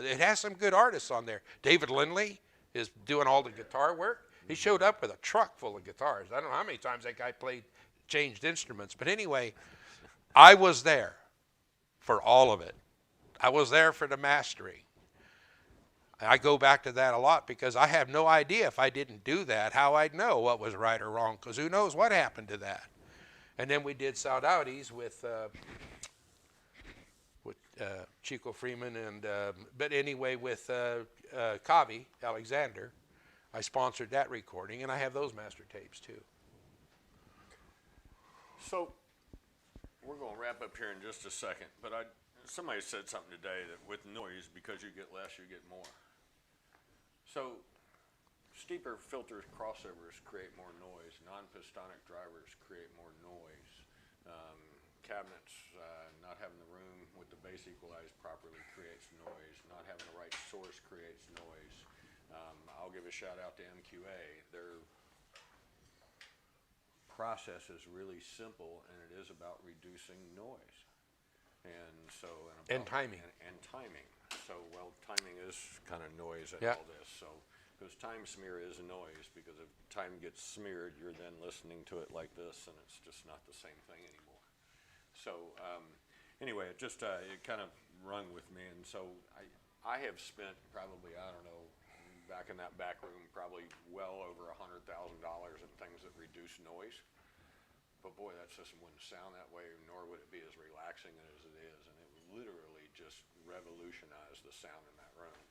Speaker 2: It has some good artists on there. David Lindley is doing all the guitar work. He showed up with a truck full of guitars. I don't know how many times that guy changed instruments. But anyway, I was there for all of it. I was there for the mastering. I go back to that a lot because I have no idea if I didn't do that, how I'd know what was right or wrong, because who knows what happened to that. And then we did Saudades with Chico Freeman, and but anyway with Kavi, Alexander. I sponsored that recording, and I have those master tapes too.
Speaker 5: So we're going to wrap up here in just a second, but somebody said something today that with noise, because you get less, you get more. So steeper filter crossovers create more noise. Non-pistonic drivers create more noise. Cabinets, not having the room with the bass equalized properly creates noise. Not having the right source creates noise. I'll give a shout out to MQA. Their process is really simple, and it is about reducing noise. And so,
Speaker 2: And timing.
Speaker 5: And timing. So, well, timing is kind of noise in
Speaker 2: Yeah.
Speaker 5: all this. So, because time smear is noise, because if time gets smeared, you're then listening to it like this, and it's just not the same thing anymore. So, anyway, it just it kind of rung with me, and so I have spent probably, I don't know, back in that back room, probably well over $100,000 in things that reduce noise. But boy, that system wouldn't sound that way, nor would it be as relaxing as it is. And it literally just revolutionized the sound in that room.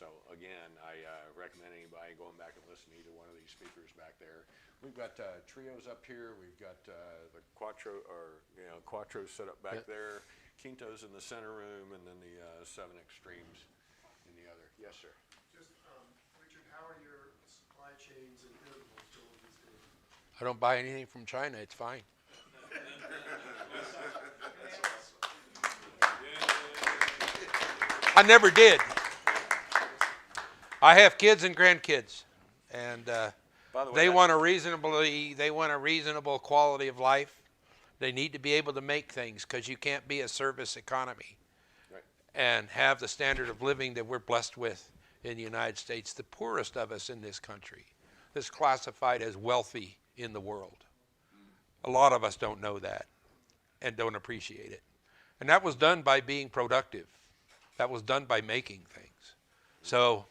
Speaker 1: So again, I recommend anybody going back and listening to either one of these speakers back there. We've got trios up here. We've got the Quattro set up back there. Quintos in the center room, and then the 7 Extremes in the other. Yes, sir.
Speaker 7: Just, Richard, how are your supply chains and irritables going these days?
Speaker 2: I don't buy anything from China. It's fine. I never did. I have kids and grandkids, and
Speaker 8: By the way,
Speaker 2: they
Speaker 8: that-
Speaker 2: want a reasonable quality of life. They need to be able to make things, because you can't be a service economy
Speaker 1: Right.
Speaker 2: and have the standard of living that we're blessed with in the United States. The poorest of us in this country is classified as wealthy in the world. A lot of us don't know that and don't appreciate it. And that was done by being productive. That was done by making things. So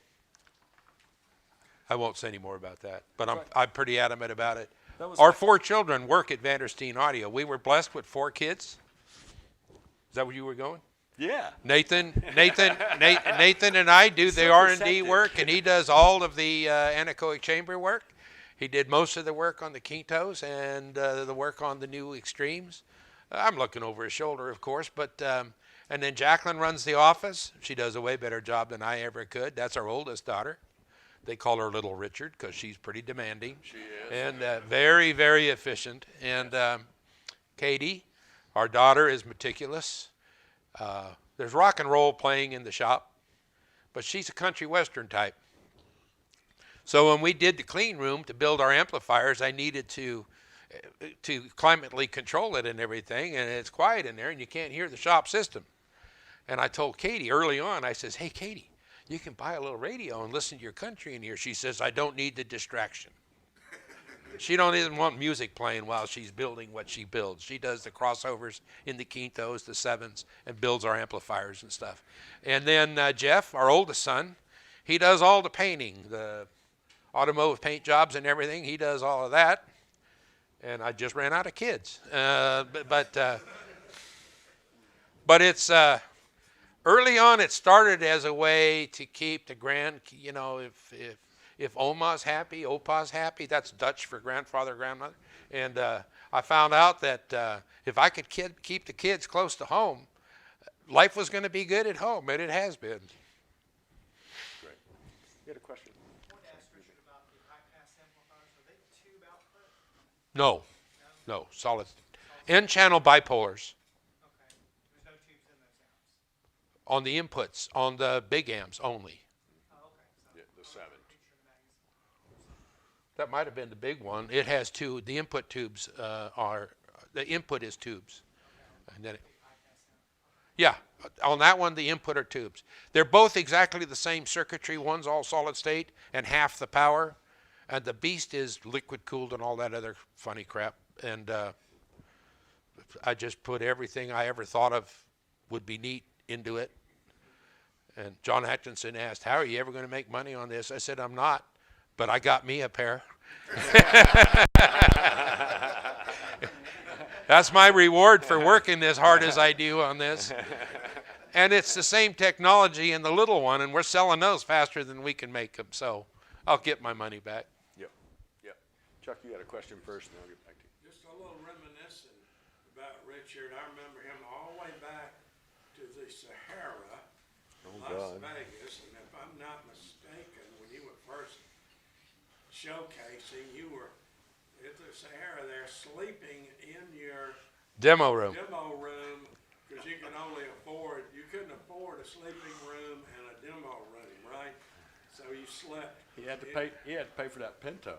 Speaker 2: I won't say any more about that, but I'm pretty adamant about it. Our 4 children work at Vandersteen Audio. We were blessed with 4 kids. Is that where you were going?
Speaker 8: Yeah.
Speaker 2: Nathan and I do the
Speaker 8: So
Speaker 2: R&D
Speaker 8: perceptive.
Speaker 2: work, and he does all of the anechoic chamber work. He did most of the work on the Quintos and the work on the new Extremes. I'm looking over his shoulder, of course, but and then Jacqueline runs the office. She does a way better job than I ever could. That's our oldest daughter. They call her Little Richard because she's pretty demanding.
Speaker 1: She is.
Speaker 2: And very, very efficient. And Katie, our daughter, is meticulous. There's rock and roll playing in the shop, but she's a country western type. So when we did the clean room to build our amplifiers, I needed to climately control it and everything, and it's quiet in there, and you can't hear the shop system. And I told Katie early on, I says, hey, Katie, you can buy a little radio and listen to your country in here. She says, I don't need the distraction. She don't even want music playing while she's building what she builds. She does the crossovers in the Quintos, the 7s, and builds our amplifiers and stuff. And then Jeff, our oldest son, he does all the painting, the automotive paint jobs and everything. He does all of that. And I just ran out of kids. But it's early on. It started as a way to keep the if Oma's happy, Opa's happy. That's Dutch for grandfather, grandmother. And I found out that if I could keep the kids close to home, life was going to be good at home, and it has been.
Speaker 1: Great. You had a question?
Speaker 9: I wanted to ask Richard about the high-pass amplifiers. Are they tube output?
Speaker 2: No, solid. N-channel bipolars
Speaker 9: Okay. There's no tubes in those amps.
Speaker 2: on the inputs, on the big amps only.
Speaker 9: Oh, okay. So
Speaker 1: Yeah, the 7.
Speaker 9: picture in the magazine.
Speaker 2: That might have been the big one. It has two. The input tubes the input is tubes. And then yeah, on that one, the input are tubes. They're both exactly the same circuitry. One's all solid state and half the power. And the Beast is liquid cooled and all that other funny crap. And I just put everything I ever thought of would be neat into it. And John Atkinson asked, how are you ever going to make money on this? I said, I'm not, but I got me a pair. That's my reward for working as hard as I do on this. And it's the same technology in the little one, and we're selling those faster than we can make them. So I'll get my money back.
Speaker 1: Yep. Chuck, you had a question first, and I'll get back to you.
Speaker 6: Just a little reminiscent about Richard. I remember him all the way back to the Sahara, Las Vegas, and if I'm not mistaken, when you were first showcasing, you were at the Sahara there sleeping in your
Speaker 2: Demo room.
Speaker 6: demo room because you couldn't afford a sleeping room and a demo room, right? So you slept.
Speaker 5: He had to pay for that Pinto.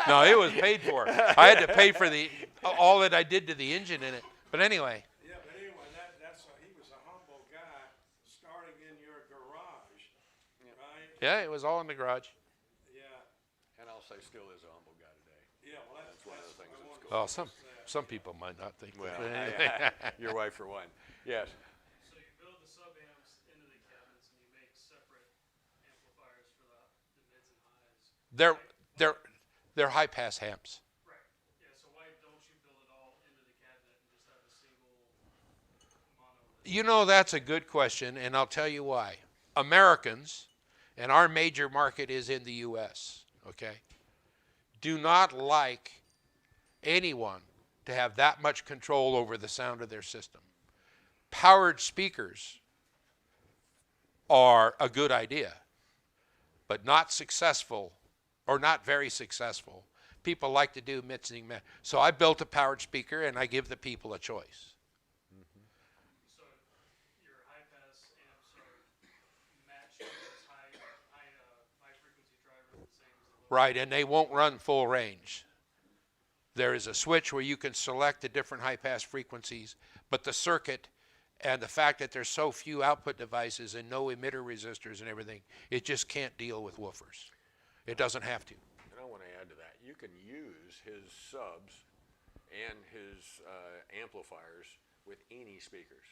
Speaker 2: No, it was paid for. I had to pay for all that I did to the engine in it. But anyway,
Speaker 6: Yeah, but anyway, he was a humble guy starting in your garage, right?
Speaker 2: yeah, it was all in the garage.
Speaker 6: Yeah,
Speaker 1: And I'll say still is a humble guy today.
Speaker 6: yeah, well, that's
Speaker 1: one of the things
Speaker 6: I
Speaker 1: that's
Speaker 6: wanted
Speaker 2: Well,
Speaker 6: to
Speaker 2: some people might not think
Speaker 1: Well,
Speaker 2: that.
Speaker 1: your wife for one. Yes.
Speaker 4: So you build the sub-amps into the cabinets and you make separate amplifiers for the mids and highs.
Speaker 2: They're high pass amps.
Speaker 4: Right. Yeah, so why don't you build it all into the cabinet and just have a single monolith?
Speaker 2: You know, that's a good question, and I'll tell you why. Americans, and our major market is in the U.S., okay, do not like anyone to have that much control over the sound of their system. Powered speakers are a good idea, but not successful, or not very successful. People like to do mixing. So I built a powered speaker, and I give the people a choice.
Speaker 4: So your high-pass amps are matched to this high frequency driver the same as the low.
Speaker 2: Right, and they won't run full range. There is a switch where you can select the different high-pass frequencies, but the circuit and the fact that there's so few output devices and no emitter resistors and everything, it just can't deal with woofers. It doesn't have to.
Speaker 1: And I want to add to that. You can use his subs and his amplifiers with any speakers.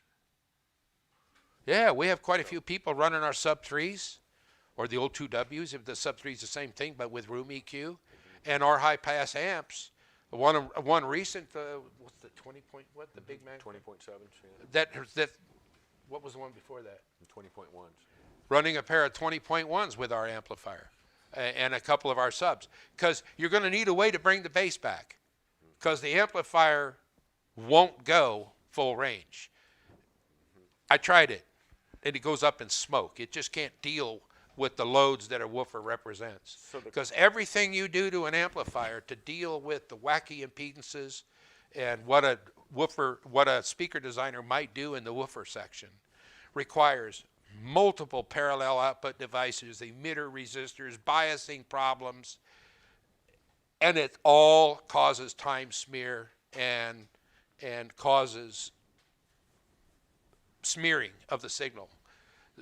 Speaker 2: Yeah, we have quite a few people running our sub 3s or the old 2Ws. If the sub 3 is the same thing, but with room EQ, and our high-pass amps. One recent, what's the 20 point, what, the big Mac?
Speaker 1: 20.7s, yeah.
Speaker 2: That, what was the one before that?
Speaker 1: 20.1s.
Speaker 2: Running a pair of 20.1s with our amplifier and a couple of our subs. Because you're going to need a way to bring the bass back. Because the amplifier won't go full range. I tried it, and it goes up in smoke. It just can't deal with the loads that a woofer represents. Because everything you do to an amplifier to deal with the wacky impedances and what a speaker designer might do in the woofer section requires multiple parallel output devices, emitter resistors, biasing problems, and it all causes time smear and causes smearing of the signal.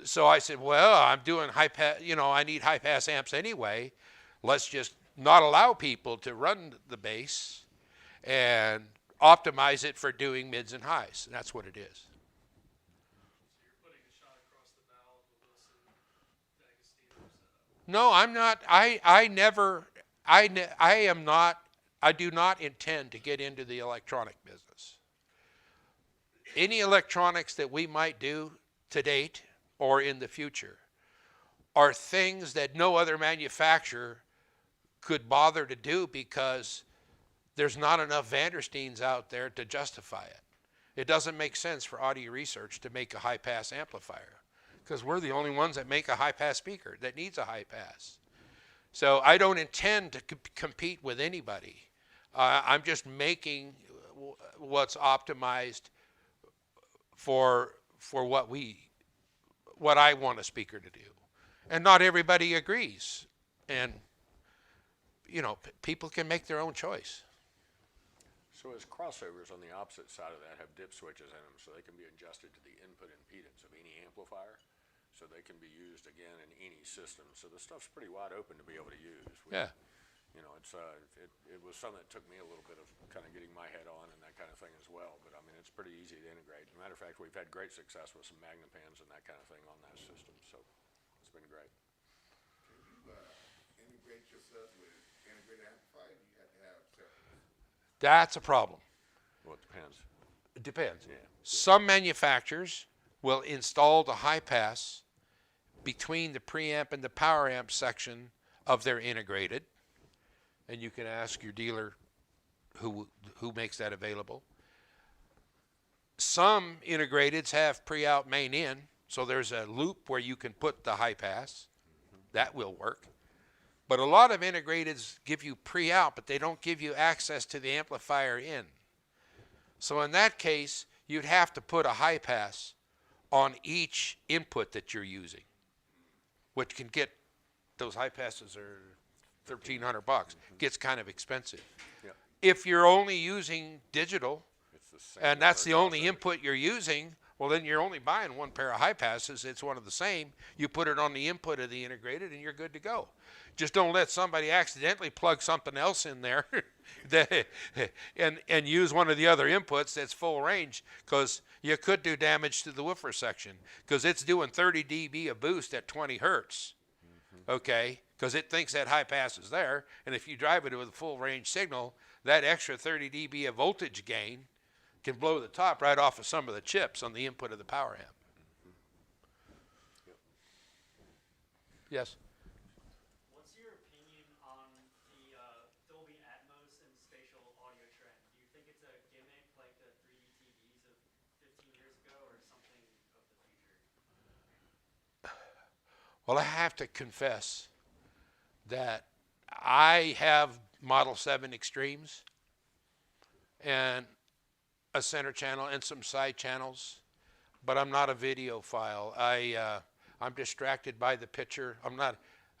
Speaker 2: So I said, well, I'm doing high-pass, I need high-pass amps anyway. Let's just not allow people to run the bass and optimize it for doing mids and highs. And that's what it is.
Speaker 4: So you're putting a shot across the bow of the Wilson D'Agostino setup.
Speaker 2: No, I'm not. I do not intend to get into the electronic business. Any electronics that we might do to date or in the future are things that no other manufacturer could bother to do because there's not enough Vandersteens out there to justify it. It doesn't make sense for Audio Research to make a high-pass amplifier because we're the only ones that make a high-pass speaker that needs a high-pass. So I don't intend to compete with anybody. I'm just making what's optimized for what I want a speaker to do. And not everybody agrees. And, people can make their own choice.
Speaker 1: So his crossovers on the opposite side of that have dip switches in them, so they can be adjusted to the input impedance of any amplifier, so they can be used again in any system. So the stuff's pretty wide open to be able to use.
Speaker 2: Yeah.
Speaker 1: It was something that took me a little bit of kind of getting my head on and that kind of thing as well. But I mean, it's pretty easy to integrate. As a matter of fact, we've had great success with some Magnapans and that kind of thing on that system. So it's been great.
Speaker 3: Can you integrate yourself with integrated amplifier? You have to have separate.
Speaker 2: That's a problem.
Speaker 1: Well, it depends.
Speaker 2: It depends.
Speaker 1: Yeah.
Speaker 2: Some manufacturers will install the high pass between the preamp and the power amp section of their integrated. And you can ask your dealer who makes that available. Some integrateds have pre-out main in, so there's a loop where you can put the high pass. That will work. But a lot of integrateds give you pre-out, but they don't give you access to the amplifier in. So in that case, you'd have to put a high pass on each input that you're using, which can get, those high passes are $1,300. Gets kind of expensive.
Speaker 1: Yep.
Speaker 2: If you're only using digital,
Speaker 1: It's the same
Speaker 2: and that's
Speaker 1: for
Speaker 2: the only
Speaker 1: crossover.
Speaker 2: input you're using, well, then you're only buying one pair of high passes. It's one of the same. You put it on the input of the integrated, and you're good to go. Just don't let somebody accidentally plug something else in there and use one of the other inputs that's full range, because you could do damage to the woofer section, because it's doing 30 dB a boost at 20 hertz. Okay, because it thinks that high pass is there, and if you drive it with a full range signal, that extra 30 dB of voltage gain can blow the top right off of some of the chips on the input of the power amp. Yes?
Speaker 10: What's your opinion on the Dolby Atmos and spatial audio trend? Do you think it's a gimmick like the 3D TVs of 15 years ago or something of the future?
Speaker 2: Well, I have to confess that I have Model 7 Extremes and a center channel and some side channels, but I'm not a videophile. I'm distracted by the picture.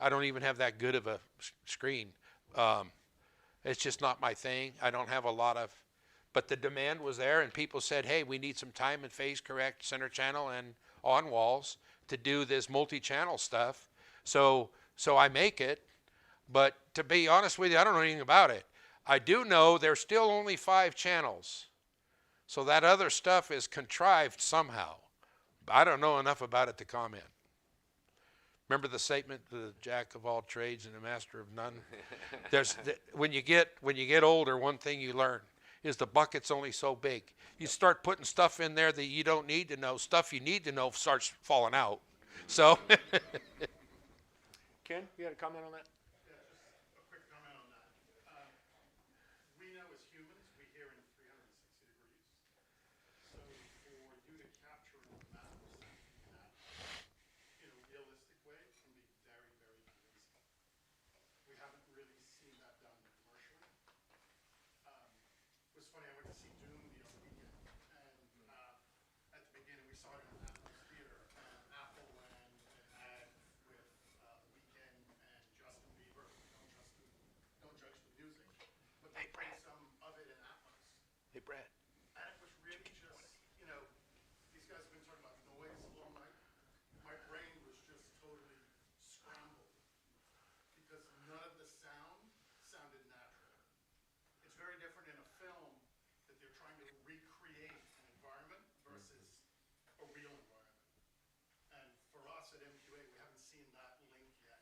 Speaker 2: I don't even have that good of a screen. It's just not my thing. I don't have a lot of, but the demand was there and people said, hey, we need some time and phase correct center channel and on walls to do this multi-channel stuff. So I make it, but to be honest with you, I don't know anything about it. I do know there's still only 5 channels. So that other stuff is contrived somehow. I don't know enough about it to comment. Remember the statement, the jack of all trades and the master of none? When you get older, one thing you learn is the bucket's only so big. You start putting stuff in there that you don't need to know. Stuff you need to know starts falling out. So,
Speaker 1: Ken, you had a comment on that?
Speaker 3: Yeah, just a quick comment on that. We know as humans, we hear in 360 degrees. So for you to capture an amount of sound in that, in a realistic way, can be very, very convincing. We haven't really seen that done commercially. It was funny, I went to see Doom the other weekend, and at the beginning we saw it in an Atmos theater, and Apple ran an ad with Weekend and Justin Bieber. Don't judge the music, but they played some of it in Atmos.
Speaker 2: hey, Brad.
Speaker 3: And it was really just, you know, these guys have been talking about noise all night. My brain was just totally scrambled because none of the sound sounded natural. It's very different in a film that they're trying to recreate an environment versus a real environment. And for us at MQA, we haven't seen that link yet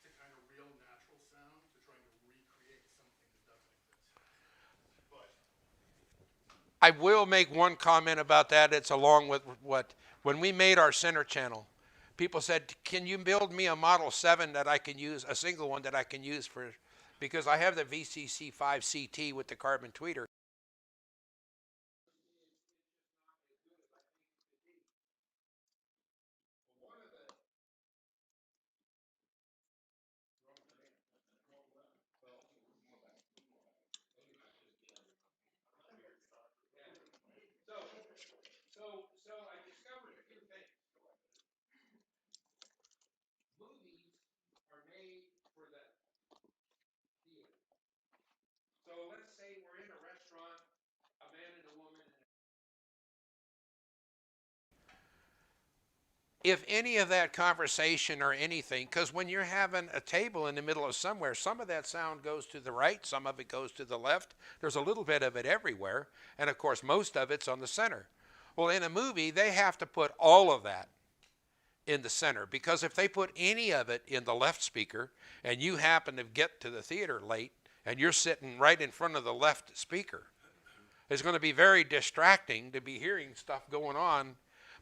Speaker 3: to kind of real natural sound to trying to recreate something that doesn't exist. But
Speaker 2: I will make one comment about that. It's along with when we made our center channel, people said, can you build me a Model 7 that I can use, a single one that I can use for, because I have the VCC5 CT with the carbon tweeter. So I discovered a few things. Movies are made for the theater. So let's say we're in a restaurant, a man and a woman. If any of that conversation or anything, because when you're having a table in the middle of somewhere, some of that sound goes to the right, some of it goes to the left. There's a little bit of it everywhere. And of course, most of it's on the center. Well, in a movie, they have to put all of that in the center, because if they put any of it in the left speaker and you happen to get to the theater late and you're sitting right in front of the left speaker, it's going to be very distracting to be hearing stuff going on.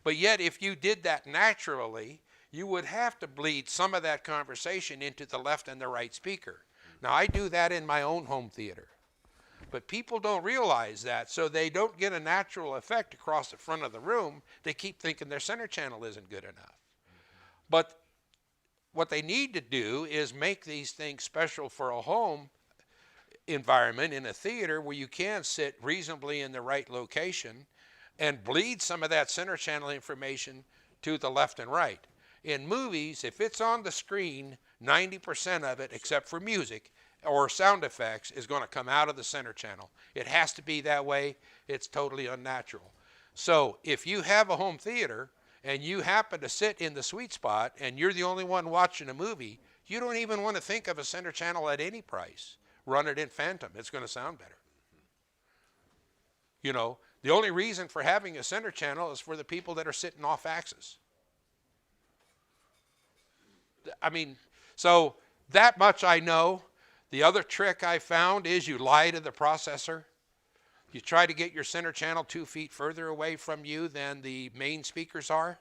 Speaker 2: But yet, if you did that naturally, you would have to bleed some of that conversation into the left and the right speaker. Now, I do that in my own home theater. But people don't realize that, so they don't get a natural effect across the front of the room. They keep thinking their center channel isn't good enough. But what they need to do is make these things special for a home environment in a theater where you can sit reasonably in the right location and bleed some of that center channel information to the left and right. In movies, if it's on the screen, 90% of it, except for music or sound effects, is going to come out of the center channel. It has to be that way. It's totally unnatural. So if you have a home theater and you happen to sit in the sweet spot and you're the only one watching a movie, you don't even want to think of a center channel at any price. Run it in Phantom. It's going to sound better. You know, the only reason for having a center channel is for the people that are sitting off axis. I mean, so that much I know. The other trick I found is you lie to the processor. You try to get your center channel 2 feet further away from you than the main speakers are,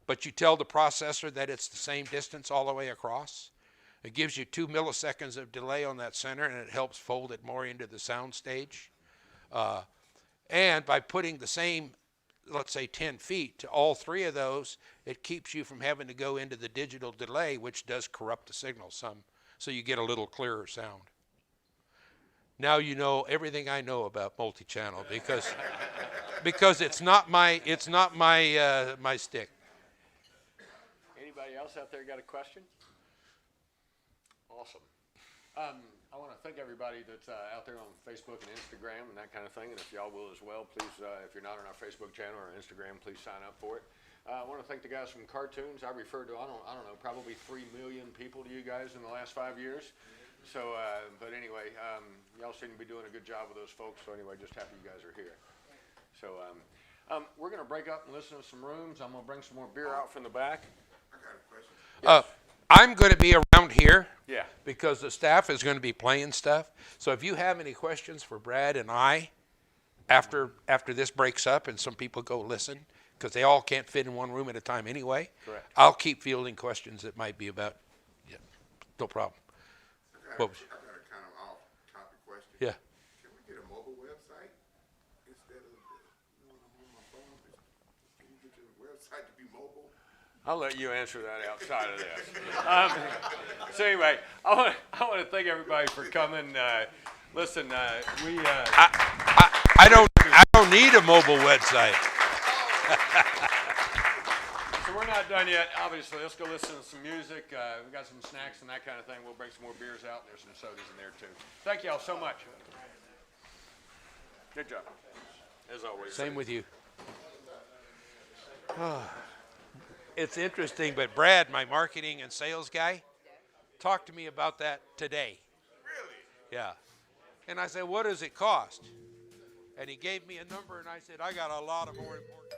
Speaker 2: but you tell the processor that it's the same distance all the way across. It gives you 2 milliseconds of delay on that center, and it helps fold it more into the sound stage. And by putting the same, let's say 10 feet to all 3 of those, it keeps you from having to go into the digital delay, which does corrupt the signal some, so you get a little clearer sound. Now you know everything I know about multi-channel because it's not my my stick.
Speaker 1: Anybody else out there got a question? Awesome. I want to thank everybody that's out there on Facebook and Instagram and that kind of thing. And if y'all will as well, please, if you're not on our Facebook channel or Instagram, please sign up for it. I want to thank the guys from Cartoons. I referred to, I don't know, probably 3 million people to you guys in the last 5 years. So, but anyway, y'all seem to be doing a good job with those folks. So anyway, just happy you guys are here. So we're going to break up and listen to some rooms. I'm going to bring some more beer out from the back.
Speaker 11: I got a question.
Speaker 1: Yes.
Speaker 2: I'm going to be around here.
Speaker 1: Yeah.
Speaker 2: Because the staff is going to be playing stuff. So if you have any questions for Brad and I, after this breaks up and some people go listen, because they all can't fit in one room at a time anyway.
Speaker 1: Correct.
Speaker 2: I'll keep fielding questions that might be about. Yeah, no problem.
Speaker 11: I got a kind of off-topic question.
Speaker 2: Yeah.
Speaker 11: Can we get a mobile website instead of when I'm on my phone? Can you get your website to be mobile?
Speaker 1: I'll let you answer that outside of this. So anyway, I want to thank everybody for coming. Listen, we.
Speaker 2: I don't need a mobile website.
Speaker 1: So we're not done yet. Obviously, let's go listen to some music. We got some snacks and that kind of thing. We'll bring some more beers out, and there's some sodas in there too. Thank y'all so much. Good job, as always.
Speaker 2: Same with you. It's interesting, but Brad, my marketing and sales guy, talked to me about that today.
Speaker 11: Really?
Speaker 2: Yeah. And I said, what does it cost? And he gave me a number, and I said, I got a lot of more important